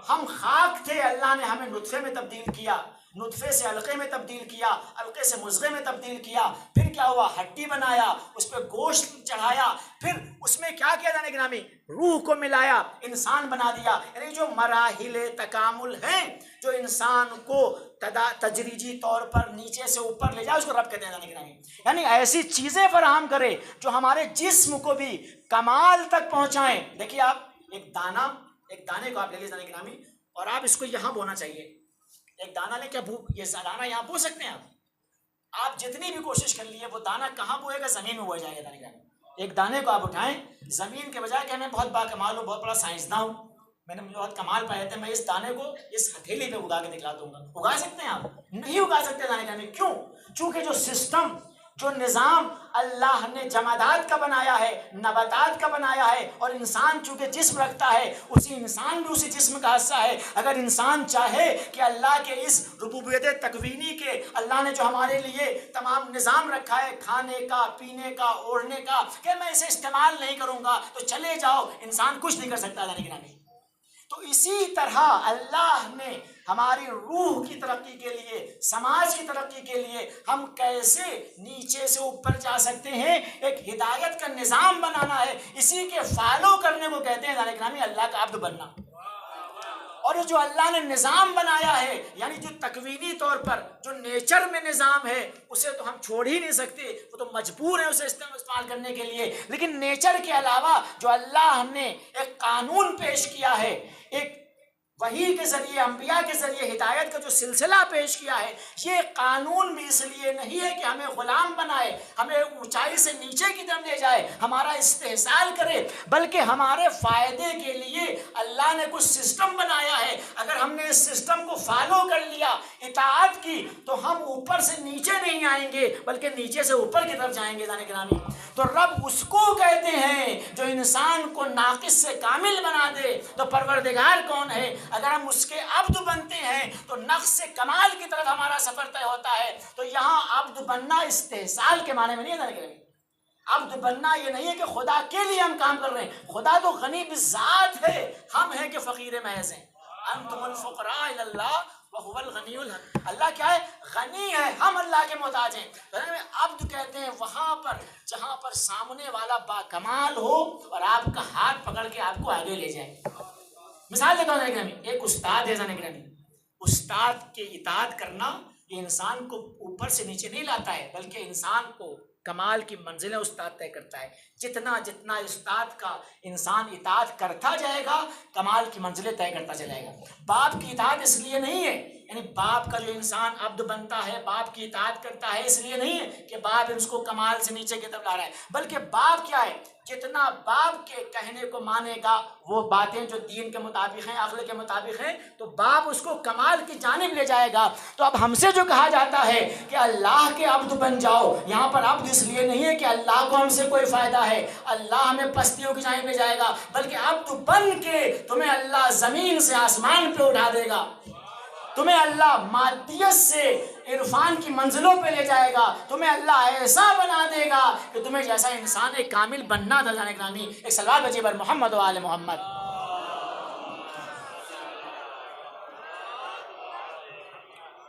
ہم خاک تھے، اللہ نے ہمیں نطفے میں تبدیل کیا، نطفے سے علقے میں تبدیل کیا، علقے سے مضغے میں تبدیل کیا، پھر کیا ہوا؟ ہڈی بنایا، اس پہ گوشت چڑھایا، پھر اس میں کیا کیا جانے گرامی؟ روح کو ملایا، انسان بنا دیا. یعنی جو مراحل تکامل ہیں جو انسان کو تدریجی طور پر نیچے سے اوپر لے جائے، اس کو رب کہتے ہیں جانے گرامی. یعنی ایسی چیزیں فراہم کرے جو ہمارے جسم کو بھی کمال تک پہنچائیں. دیکھیے آپ ایک دانے کو آپ لے لیے جانے گرامی، اور آپ اس کو یہاں بونا چاہیے. ایک دانہ لے کے یہ دانہ یہاں بو سکتے ہیں آپ جتنی بھی کوشش کر لیے وہ دانہ کہاں بوئے گا؟ زمین میں بویا جائے گا. دانے گرامی، ایک دانے کو آپ اٹھائیں زمین کے بجائے کہ میں بہت باکمال ہوں، بہت بڑا سائنسداں ہوں، میں نے بہت کمال پائے تھے، میں اس دانے کو اس ہتھیلی پہ اگا کے دکھلا دوں گا. اگا سکتے ہیں آپ؟ نہیں اگا سکتے دانے گرامی. کیوں؟ چونکہ جو سسٹم، جو نظام اللہ نے جمادات کا بنایا ہے، نباتات کا بنایا ہے، اور انسان چونکہ جسم رکھتا ہے، اسی انسان بھی اسی جسم کا حصہ ہے. اگر انسان چاہے کہ اللہ کے اس ربوبیت تکوینی کے اللہ نے جو ہمارے لیے تمام نظام رکھا ہے کھانے کا، پینے کا، اوڑھنے کا، کہ میں اسے استعمال نہیں کروں گا تو چلے جاؤ، انسان کچھ نہیں کر سکتا. اللہ نے گرامی، تو اسی طرح اللہ نے ہماری روح کی ترقی کے لیے، سماج کی ترقی کے لیے ہم کیسے نیچے سے اوپر جا سکتے ہیں، ایک ہدایت کا نظام بنانا ہے. اسی کے فالو کرنے کو کہتے ہیں جانے گرامی اللہ کا عبد بننا. اور جو اللہ نے نظام بنایا ہے، یعنی جو تکوینی طور پر جو نیچر میں نظام ہے، اسے تو ہم چھوڑ ہی نہیں سکتے، وہ تو مجبور ہیں اسے استعمال کرنے کے لیے. لیکن نیچر کے علاوہ جو اللہ نے ایک قانون پیش کیا ہے، ایک وحی کے ذریعے، انبیاء کے ذریعے ہدایت کا جو سلسلہ پیش کیا ہے، یہ قانون بھی اس لیے نہیں ہے کہ ہمیں غلام بنائے، ہمیں اونچائی سے نیچے کی طرف لے جائے، ہمارا استحصال کرے، بلکہ ہمارے فائدے کے لیے اللہ نے کچھ سسٹم بنایا ہے. اگر ہم نے اس سسٹم کو فالو کر لیا، اطاعت کی، تو ہم اوپر سے نیچے نہیں آئیں گے بلکہ نیچے سے اوپر کی طرف جائیں گے. جانے گرامی، تو رب اس کو کہتے ہیں جو انسان کو ناقص سے کامل بنا دے. تو پروردگار کون ہے؟ اگر ہم اس کے عبد بنتے ہیں تو نقص سے کمال کی طرف ہمارا سفر طے ہوتا ہے. تو یہاں عبد بننا استحصال کے معنی میں نہیں ہے. عبد بننا یہ نہیں ہے کہ خدا کے لیے ہم کام کر رہے ہیں. خدا تو غنی بذات ہے، ہم ہیں کہ فقیر محض ہیں. انتم الفقراء الی اللہ وهو الغنی الحمید. اللہ کیا ہے؟ غنی ہے، ہم اللہ کے محتاج ہیں. عبد کہتے ہیں وہاں پر جہاں پر سامنے والا باکمال ہو اور آپ کا ہاتھ پکڑ کے آپ کو آگے لے جائے. مثال دیتا ہوں گرامی، ایک استاد ہے زانے گرامی، استاد کے اطاعت کرنا یہ انسان کو اوپر سے نیچے نہیں لاتا ہے بلکہ انسان کو کمال کی منزلیں استاد طے کرتا ہے. جتنا جتنا استاد کا انسان اطاعت کرتا جائے گا کمال کی منزلیں طے کرتا چلے گا. باپ کی اطاعت اس لیے نہیں ہے یعنی باپ کا جو انسان عبد بنتا ہے، باپ کی اطاعت کرتا ہے، اس لیے نہیں ہے کہ باپ اس کو کمال سے نیچے کی طرف لا رہا ہے، بلکہ باپ کیا ہے، جتنا باپ کے کہنے کو مانے گا، وہ باتیں جو دین کے مطابق ہیں، عقل کے مطابق ہیں، تو باپ اس کو کمال کی جانب لے جائے گا۔ تو اب ہم سے جو کہا جاتا ہے کہ اللہ کے عبد بن جاؤ، یہاں پر عبد اس لیے نہیں ہے کہ اللہ کو ہم سے کوئی فائدہ ہے، اللہ ہمیں پستیوں کی جانب لے جائے گا، بلکہ عبد بن کے تمہیں اللہ زمین سے آسمان پہ اٹھا دے گا، تمہیں اللہ مادیت سے عرفان کی منزلوں پہ لے جائے گا، تمہیں اللہ ایسا بنا دے گا کہ تمہیں جیسا انسان ایک کامل بننا تھا۔ جانے گرامی ایک صلوات بھیجیے بر محمد و آل محمد۔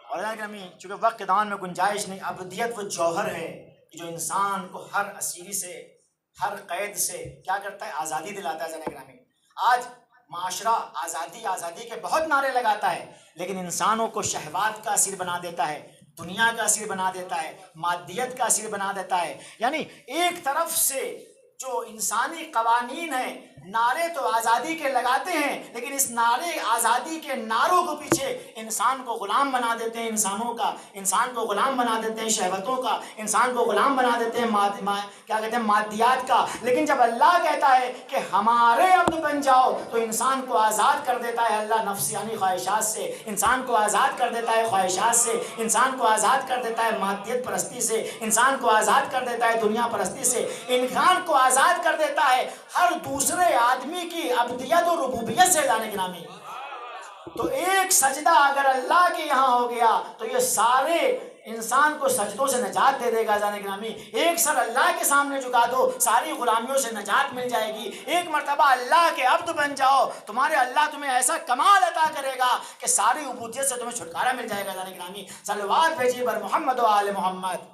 اور جانے گرامی چونکہ وقت کے دوران میں گنجائش نہیں، عبودیت وہ جوہر ہے جو انسان کو ہر اسیری سے، ہر قید سے کیا کرتا ہے، آزادی دلاتا ہے۔ جانے گرامی آج معاشرہ آزادی آزادی کے بہت نعرے لگاتا ہے، لیکن انسانوں کو شہوات کا اسیر بنا دیتا ہے، دنیا کا اسیر بنا دیتا ہے، مادیت کا اسیر بنا دیتا ہے۔ یعنی ایک طرف سے جو انسانی قوانین ہیں، نعرے تو آزادی کے لگاتے ہیں، لیکن اس نعرے آزادی کے نعروں کو پیچھے انسان کو غلام بنا دیتے ہیں، انسان کو غلام بنا دیتے ہیں شہوتوں کا، انسان کو غلام بنا دیتے ہیں کیا کہتے ہیں، مادیات کا۔ لیکن جب اللہ کہتا ہے کہ ہمارے عبد بن جاؤ، تو انسان کو آزاد کر دیتا ہے اللہ نفسیانی خواہشات سے، انسان کو آزاد کر دیتا ہے خواہشات سے، انسان کو آزاد کر دیتا ہے مادیت پرستی سے، انسان کو آزاد کر دیتا ہے دنیا پرستی سے، انسان کو آزاد کر دیتا ہے ہر دوسرے آدمی کی عبدیت و ربوبیت سے۔ جانے گرامی تو ایک سجدہ اگر اللہ کے یہاں ہو گیا تو یہ سارے انسان کو سجدوں سے نجات دے دے گا۔ جانے گرامی ایک سر اللہ کے سامنے جھکا دو، ساری غلامیوں سے نجات مل جائے گی۔ ایک مرتبہ اللہ کے عبد بن جاؤ، تمہارے اللہ تمہیں ایسا کمال عطا کرے گا کہ ساری عبودیت سے تمہیں چھٹکارا مل جائے گا۔ جانے گرامی صلوات بھیجیے بر محمد و آل محمد۔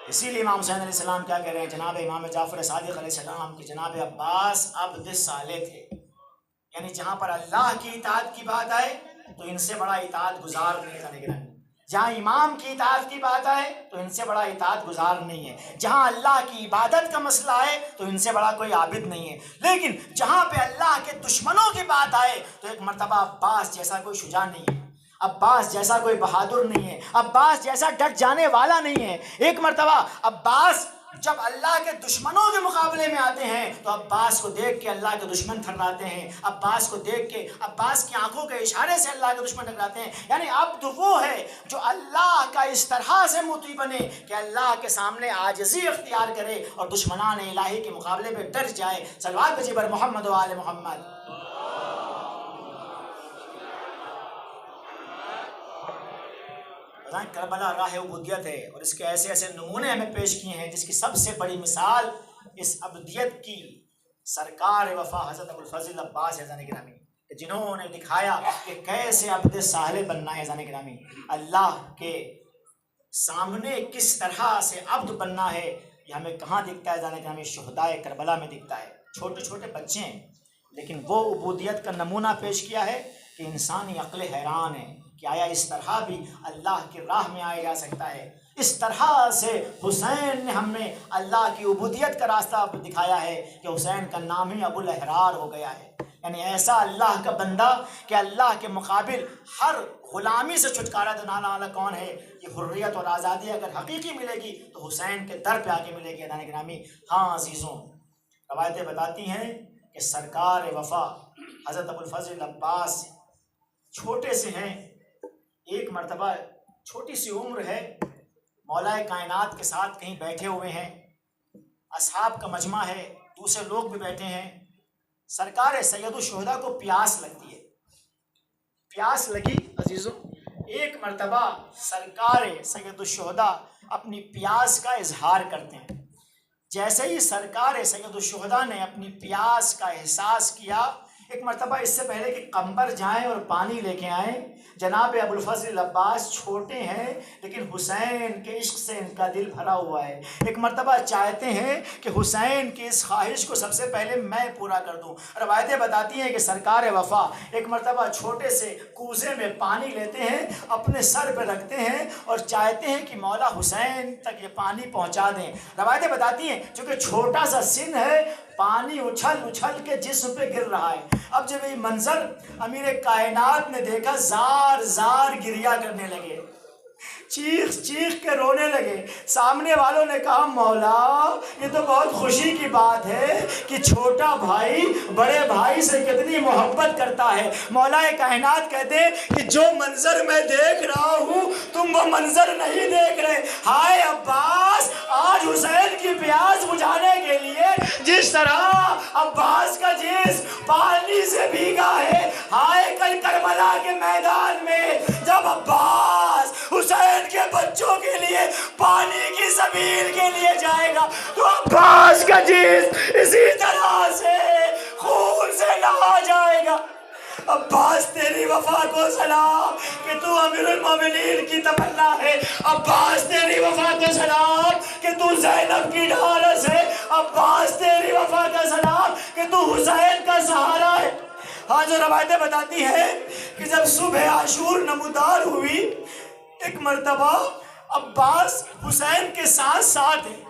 اسی لیے امام حسین علیہ السلام کیا کہہ رہے ہیں، جناب امام جعفر صادق علیہ السلام کہ جناب عباس عبد صالح تھے، یعنی جہاں پر اللہ کی اطاعت کی بات آئے تو ان سے بڑا اطاعت گزار نہیں ہے، جہاں امام کی اطاعت کی بات آئے تو ان سے بڑا اطاعت گزار نہیں ہے، جہاں اللہ کی عبادت کا مسئلہ آئے تو ان سے بڑا کوئی عابد نہیں ہے، لیکن جہاں پہ اللہ کے دشمنوں کی بات آئے تو ایک مرتبہ عباس جیسا کوئی شجاع نہیں ہے، عباس جیسا کوئی بہادر نہیں ہے، عباس جیسا ڈٹ جانے والا نہیں ہے۔ ایک مرتبہ عباس جب اللہ کے دشمنوں کے مقابلے میں آتے ہیں تو عباس کو دیکھ کے اللہ کے دشمن تھراتے ہیں، عباس کو دیکھ کے عباس کی آنکھوں کے اشارے سے اللہ کے دشمن ٹکراتے ہیں۔ یعنی عبد وہ ہے جو اللہ کا اس طرح سے مطیع بنے کہ اللہ کے سامنے عاجزی اختیار کرے اور دشمنان الہی کے مقابلے میں ڈر جائے۔ صلوات بھیجیے بر محمد و آل محمد۔ کربلا راہ عبودیت ہے، اور اس کے ایسے ایسے نمونے ہمیں پیش کیے ہیں، جس کی سب سے بڑی مثال اس عبودیت کی سرکار وفا حضرت ابوالفضل عباس ہے جانے گرامی، جنہوں نے دکھایا کہ کیسے عبد صالح بننا ہے۔ جانے گرامی اللہ کے سامنے کس طرح سے عبد بننا ہے، یہ ہمیں کہاں دکھتا ہے؟ جانے گرامی شہدائے کربلا میں دکھتا ہے، چھوٹے چھوٹے بچے ہیں لیکن وہ عبودیت کا نمونہ پیش کیا ہے کہ انسانی عقل حیران ہے کہ آیا اس طرح بھی اللہ کی راہ میں آیا جا سکتا ہے۔ اس طرح سے حسین نے ہمیں اللہ کی عبودیت کا راستہ دکھایا ہے کہ حسین کا نام ہی ابو الاحرار ہو گیا ہے، یعنی ایسا اللہ کا بندہ کہ اللہ کے مقابل ہر غلامی سے چھٹکارا دلانے والا کون ہے؟ یہ حریت اور آزادی اگر حقیقی ملے گی تو حسین کے در پہ آ کے ملے گی۔ ادان گرامی ہاں عزیزوں، روایتیں بتاتی ہیں کہ سرکار وفا حضرت ابوالفضل عباس چھوٹے سے ہیں، ایک مرتبہ چھوٹی سی عمر ہے، مولا کائنات کے ساتھ کہیں بیٹھے ہوئے ہیں، اصحاب کا مجمع ہے، دوسرے لوگ بھی بیٹھے ہیں، سرکار سید الشہداء کو پیاس لگتی ہے، پیاس لگی عزیزوں، ایک مرتبہ سرکار سید الشہداء اپنی پیاس کا اظہار کرتے ہیں۔ جیسے ہی سرکار سید الشہداء نے اپنی پیاس کا احساس کیا، ایک مرتبہ اس سے پہلے کہ قمبر جائیں اور پانی لے کے آئیں، جناب ابوالفضل عباس چھوٹے ہیں لیکن حسین کے عشق سے ان کا دل بھرا ہوا ہے، ایک مرتبہ چاہتے ہیں کہ حسین کی اس خواہش کو سب سے پہلے میں پورا کر دوں۔ روایتیں بتاتی ہیں کہ سرکار وفا ایک مرتبہ چھوٹے سے کوزے میں پانی لیتے ہیں، اپنے سر پہ رکھتے ہیں اور چاہتے ہیں کہ مولا حسین تک یہ پانی پہنچا دیں۔ روایتیں بتاتی ہیں چونکہ چھوٹا سا سن ہے، پانی اچھل اچھل کے جسم پہ گر رہا ہے، اب جب یہ منظر امیر کائنات نے دیکھا، زار زار گریا کرنے لگے، چیخ چیخ کے رونے لگے۔ سامنے والوں نے کہا مولا یہ تو بہت خوشی کی بات ہے کہ چھوٹا بھائی بڑے بھائی سے کتنی محبت کرتا ہے۔ مولا کائنات کہتے ہیں کہ جو منظر میں دیکھ رہا ہوں تم وہ منظر نہیں دیکھ رہے۔ ہائے عباس، آج حسین کی پیاس بجھانے کے لیے جس طرح عباس کا جسم پانی سے بھیگا ہے، ہائے کل کربلا کے میدان میں جب عباس حسین کے بچوں کے لیے پانی کی سبیل کے لیے جائے گا تو عباس کا جسم اسی طرح سے خون سے نہا جائے گا۔ عباس تیری وفا کو سلام کہ تو امیر المومنین کی تمنا ہے، عباس تیری وفا کو سلام کہ تو زینب کی ڈھارس ہے، عباس تیری وفا کا سلام کہ تو حسین کا سہارا ہے۔ ہاں جو روایتیں بتاتی ہیں کہ جب صبح عاشور نمودار ہوئی، ایک مرتبہ عباس حسین کے ساتھ ساتھ ہیں،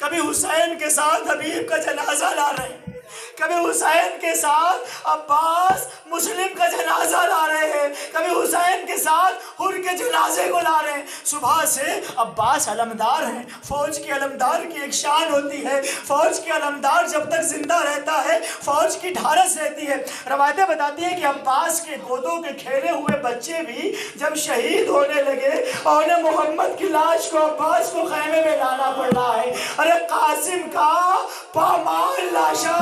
کبھی حسین کے ساتھ حبیب کا جنازہ لا رہے ہیں، کبھی حسین کے ساتھ عباس مسلم کا جنازہ لا رہے ہیں، کبھی حسین کے ساتھ حر کے جنازے کو لا رہے ہیں۔ صبح سے عباس علمدار ہیں، فوج کے علمدار کی ایک شان ہوتی ہے، فوج کے علمدار جب تک زندہ رہتا ہے فوج کی ڈھارس رہتی ہے۔ روایتیں بتاتی ہیں کہ عباس کے گودوں کے کھیلے ہوئے بچے بھی جب شہید ہونے لگے اور محمد کی لاش کو عباس کو خیمے میں لانا پڑ رہا ہے، ارے قاسم کا پامال لاشا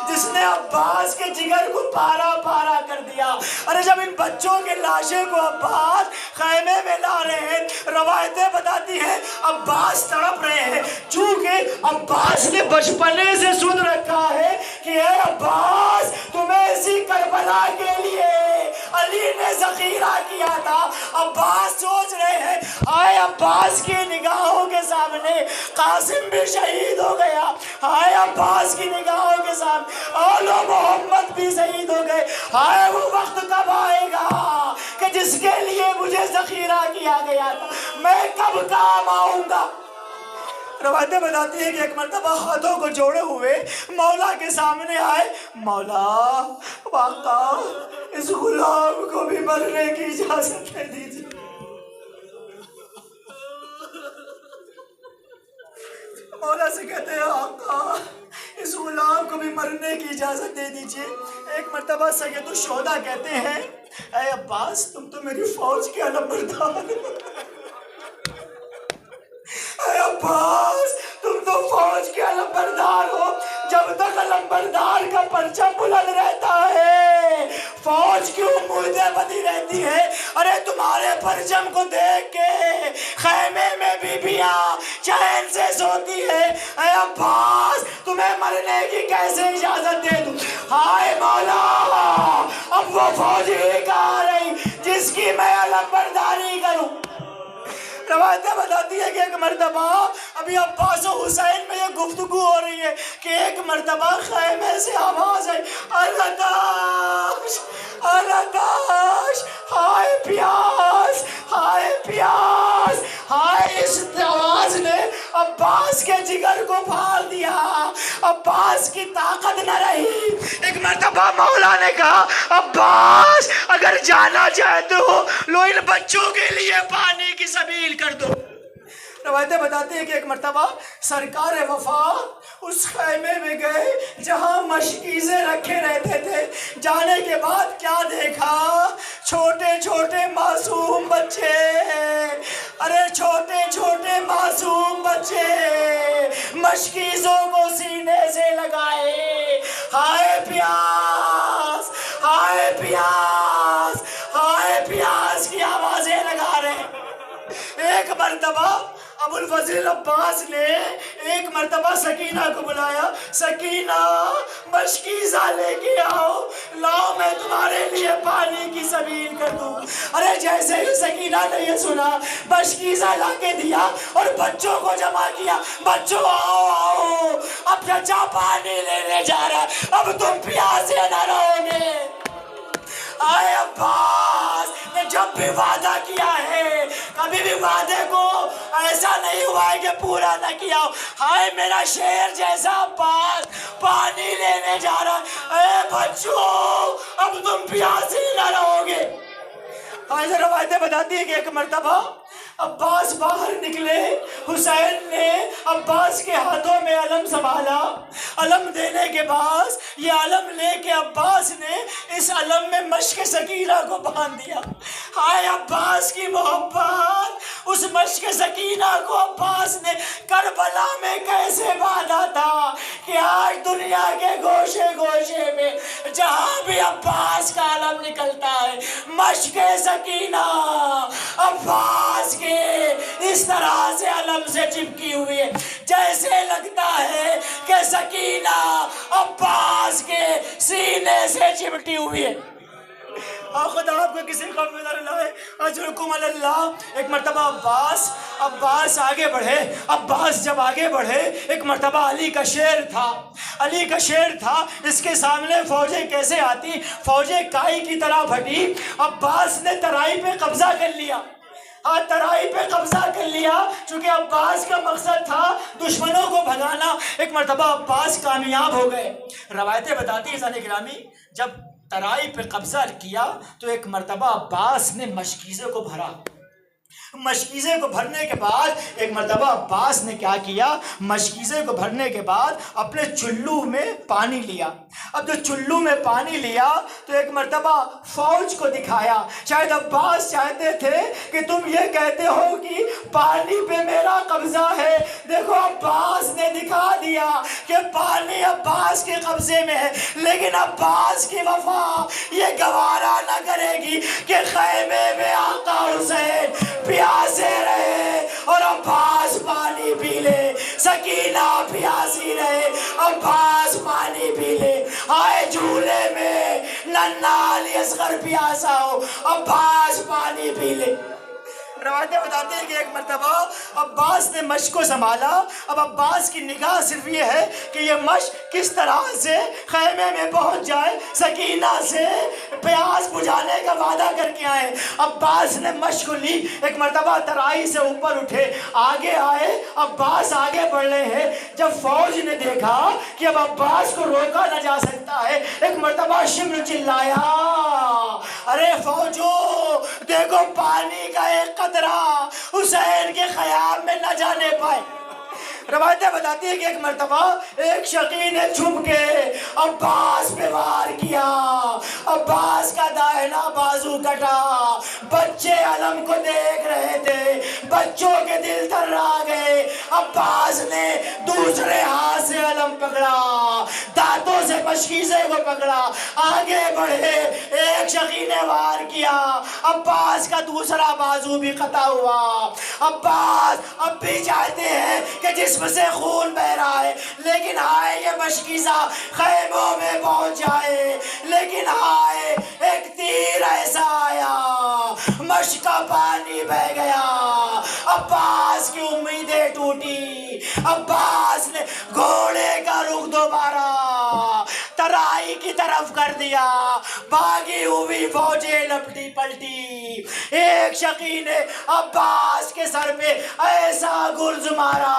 جس نے عباس کے جگر کو پارا پارا کر دیا، ارے جب ان بچوں کے لاشیں کو عباس خیمے میں لا رہے ہیں، روایتیں بتاتی ہیں عباس تڑپ رہے ہیں، چونکہ عباس نے بچپنے سے سن رکھا ہے کہ اے عباس تمہیں اسی کربلا کے لیے علی نے ذخیرہ کیا تھا۔ عباس سوچ رہے ہیں ہائے عباس کی نگاہوں کے سامنے قاسم بھی شہید ہو گیا، ہائے عباس کی نگاہوں کے سامنے آل محمد بھی شہید ہو گئے، ہائے وہ وقت کب آئے گا کہ جس کے لیے مجھے ذخیرہ کیا گیا تھا میں کب کام آؤں گا۔ روایتیں بتاتی ہیں کہ ایک مرتبہ ہاتھوں کو جوڑے ہوئے مولا کے سامنے آئے، مولا آقا اس غلام کو بھی مرنے کی اجازت دے دیجیے۔ مولا سے کہتے ہیں آقا اس غلام کو بھی مرنے کی اجازت دے دیجیے۔ ایک مرتبہ سید الشہداء کہتے ہیں اے عباس تم تو میری فوج کے علمبردار، اے عباس تم تو فوج کے علمبردار ہو، جب تک علمبردار کا پرچم بلند رہتا ہے فوج کی امیدیں بندی رہتی ہے۔ ارے تمہارے پرچم کو دیکھ کے خیمے میں بیبیاں چین سے سوتی ہے، اے عباس تمہیں مرنے کی کیسے اجازت دے دوں؟ ہائے مولا اب وہ فوج ہی کہاں رہی جس کی میں علمبرداری کروں۔ روایتیں بتاتی ہے کہ ایک مرتبہ ابھی عباس و حسین میں یہ گفتگو ہو رہی ہے کہ ایک مرتبہ خیمے سے آواز ہے الاتاش الاتاش، ہائے پیاس ہائے پیاس، ہائے اس آواز نے عباس کے جگر کو پھاڑ دیا، عباس کی طاقت نہ رہی۔ ایک مرتبہ مولا نے کہا عباس اگر جانا چاہتے ہو لو ان بچوں کے لیے پانی کی سبیل کر دو۔ روایتیں بتاتی ہیں کہ ایک مرتبہ سرکار وفا اس خیمے میں گئے جہاں مشکیزیں رکھے رہتے تھے، جانے کے بعد کیا دیکھا؟ چھوٹے چھوٹے معصوم بچے، ارے چھوٹے چھوٹے معصوم بچے مشکیزوں کو سینے سے لگائے، ہائے پیاس ہائے پیاس ہائے پیاس کی آوازیں لگا رہے ہیں۔ ایک مرتبہ ابو الفضل عباس نے ایک مرتبہ سکینہ کو بلایا، سکینہ مشکیزہ لے کے آؤ، لاؤ میں تمہارے لیے پانی کی سبیل کر دوں۔ ارے جیسے ہی سکینہ نے یہ سنا مشکیزہ لا کے دیا اور بچوں کو جمع کیا، بچوں آؤ آؤ اب چچا پانی لینے جا رہا ہے، اب تم پیاسے نہ رہو گے۔ آئے عباس نے جب بھی وعدہ کیا ہے کبھی بھی وعدے کو ایسا نہیں ہوا ہے کہ پورا نہ کیا ہو۔ ہائے میرا شیر جیسا عباس پانی لینے جا رہا ہے، اے بچوں اب تم پیاسے نہ رہو گے۔ آج روایتیں بتاتی ہیں کہ ایک مرتبہ عباس باہر نکلے، حسین نے عباس کے ہاتھوں میں علم سنبھالا، علم دینے کے بعد یہ علم لے کے عباس نے اس علم میں مشک سکینہ کو باندھ دیا۔ ہائے عباس کی محبت، اس مشک سکینہ کو عباس نے کربلا میں کیسے باندھا تھا کہ آج دنیا کے گوشے گوشے میں جہاں بھی عباس کا علم نکلتا ہے مشک سکینہ عباس کے اس طرح سے علم سے چپکی ہوئی ہے جیسے لگتا ہے کہ سکینہ عباس کے سینے سے چپٹی ہوئی ہے۔ خدا آپ کو کسی قوم میں نہ لائے، اجرکم اللہ۔ ایک مرتبہ عباس آگے بڑھے، عباس جب آگے بڑھے ایک مرتبہ علی کا شیر تھا، اس کے سامنے فوجیں کیسے آتی، فوجیں کائی کی طرح پھٹی، عباس نے ترائی پہ قبضہ کر لیا، ترائی پہ قبضہ کر لیا، چونکہ عباس کا مقصد تھا دشمنوں کو بھگانا۔ ایک مرتبہ عباس کامیاب ہو گئے۔ روایتیں بتاتی ہیں سادہ گرامی، جب ترائی پہ قبضہ کیا تو ایک مرتبہ عباس نے مشکیزے کو بھرا، مشکیزے کو بھرنے کے بعد ایک مرتبہ عباس نے کیا کیا، مشکیزے کو بھرنے کے بعد اپنے چلو میں پانی لیا۔ اب جو چلو میں پانی لیا تو ایک مرتبہ فوج کو دکھایا۔ شاید عباس چاہتے تھے کہ تم یہ کہتے ہو کہ پانی پہ میرا قبضہ ہے، دیکھو عباس نے دکھا دیا کہ پانی عباس کے قبضے میں ہے، لیکن عباس کی وفا یہ گوارا نہ کرے گی کہ خیمے میں آقا حسین پیاسے رہے اور عباس پانی پی لے، سکینہ پیاسی رہے، عباس پانی پی لے۔ آئے جھولے میں ننھا علی اصغر پیاسا ہو، عباس پانی پی لے۔ روایتیں بتاتے ہیں کہ ایک مرتبہ عباس نے مشک کو سنبھالا۔ اب عباس کی نگاہ صرف یہ ہے کہ یہ مشک کس طرح سے خیمے میں پہنچ جائے، سکینہ سے پیاس بجھانے کا وعدہ کر کے آئے۔ عباس نے مشک کو لی، ایک مرتبہ ترائی سے اوپر اٹھے، آگے آئے، عباس آگے بڑھ رہے ہیں۔ جب فوج نے دیکھا کہ اب عباس کو روکا نہ جا سکتا ہے، ایک مرتبہ شمر چلایا، ارے فوجو دیکھو پانی کا ایک قطرہ حسین کے خیام میں نہ جانے پائے۔ روایتیں بتاتی ہیں کہ ایک مرتبہ ایک شقی نے چھپ کے عباس پہ وار کیا، عباس کا دائنا بازو کٹا، بچے علم کو دیکھ رہے تھے، بچوں کے دل تھرا گئے۔ عباس نے دوسرے ہاتھ سے علم پکڑا، دانتوں سے مشکیزے کو پکڑا، آگے بڑھے، ایک شقی نے وار کیا، عباس کا دوسرا بازو بھی قطع ہوا۔ عباس اب بھی چاہتے ہیں کہ جسم سے خون بہ رہا ہے، لیکن آئے یہ مشکیزہ خیموں میں پہنچ جائے، لیکن آئے ایک تیر ایسا آیا، مشک کا پانی بہ گیا، عباس کی امیدیں ٹوٹی۔ عباس نے گھوڑے کا رخ دوبارہ ترائی کی طرف کر دیا، بھاگی ہوئی فوجیں لپٹی پلٹی۔ ایک شقی نے عباس کے سر پہ ایسا گرز مارا،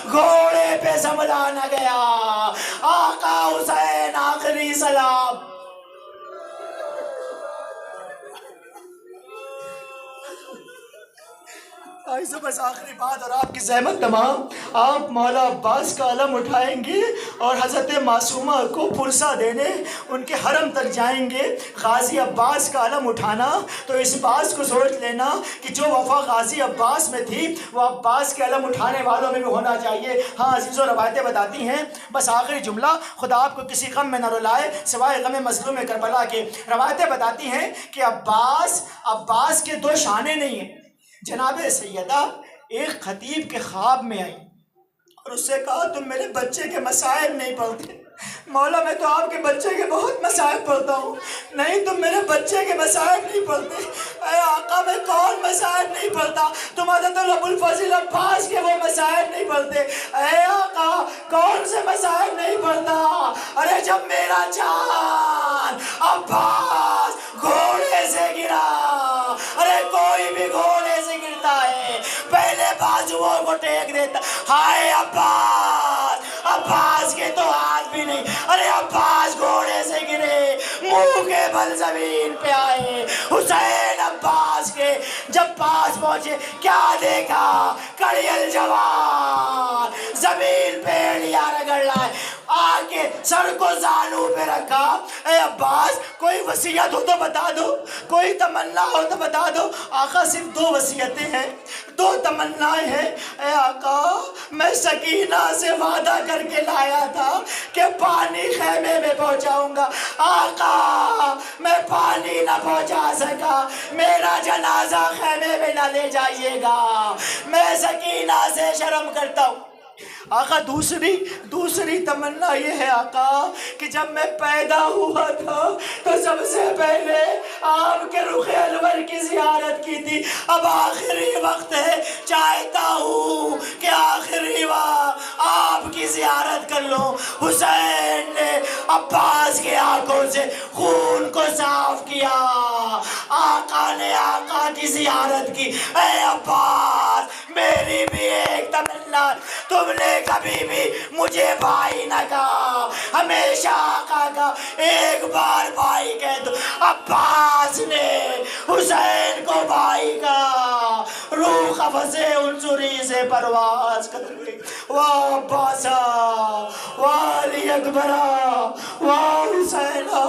گھوڑے پہ سنبھلا نہ گیا۔ آقا حسین آخری سلام۔ آئیے بس آخری بات اور آپ کی زحمت تمام، آپ مولا عباس کا علم اٹھائیں گے اور حضرت معصومہ کو پرسہ دینے ان کے حرم تک جائیں گے۔ غازی عباس کا علم اٹھانا تو اس بات کو سوچ لینا کہ جو وفا غازی عباس میں تھی وہ عباس کے علم اٹھانے والوں میں بھی ہونا چاہیے۔ ہاں عزیزو، روایتیں بتاتی ہیں، بس آخری جملہ، خدا آپ کو کسی غم میں نہ رلائے سوائے غم مظلوم کربلا کے۔ روایتیں بتاتی ہیں کہ عباس کے دو شانے نہیں ہیں۔ جناب سیدہ ایک خطیب کے خواب میں آئی اور اس سے کہا تم میرے بچے کے مسائل نہیں پڑھتے۔ مولا میں تو آپ کے بچے کے بہت مسائل پڑھتا ہوں۔ نہیں تم میرے بچے کے مسائل نہیں پڑھتے۔ اے آقا میں کون مسائل نہیں پڑھتا؟ تم حضرت ابو الفضل عباس کے وہ مسائل نہیں پڑھتے۔ اے آقا کون سے مسائل نہیں پڑھتا؟ ارے جب میرا جان عباس گھوڑے سے گرا، ارے کوئی بھی گھوڑے سے گرتا ہے پہلے بازوؤں کو ٹیک دیتا، ہائے عباس کے تو ہاتھ بھی نہیں، ارے عباس گھوڑے سے گر بل زمین پہ آئے، حسین عباس کے جب پاس پہنچے کیا دیکھا؟ کڑیل جوان زمین پہ ایڑیاں رگڑ لائے، آگے سر کو زانو پہ رکھا، اے عباس کوئی وصیت ہو تو بتا دو، کوئی تمنا ہو تو بتا دو۔ آقا صرف 2 وصیتیں ہیں، 2 تمنائیں ہیں۔ اے آقا میں سکینہ سے وعدہ کر کے لایا تھا کہ پانی خیمے میں پہنچاؤں گا، آقا میں پانی نہ پہنچا سکا، میرا جنازہ خیمے میں نہ لے جائیے گا، میں سکینہ سے شرم کرتا ہوں۔ آقا دوسری تمنا یہ ہے آقا کہ جب میں پیدا ہوا تھا تو سب سے پہلے آپ کے رخ انور کی زیارت کی تھی، اب آخری وقت ہے، چاہتا ہوں کہ آخری وقت آپ کی زیارت کر لو۔ حسین نے عباس کے آنکھوں سے خون کو صاف کیا، آقا نے آقا کی زیارت کی۔ اے عباس میری بھی ایک تمنا، تم نے کبھی بھی مجھے بھائی نہ کہا، ہمیشہ آقا کا ایک بار بھائی کہہ دو۔ عباس نے حسین کو بھائی کا، روح قفص عنصری سے پرواز کر گئی۔ واہ عباسا، واہ علی اکبرا، واہ حسینہ۔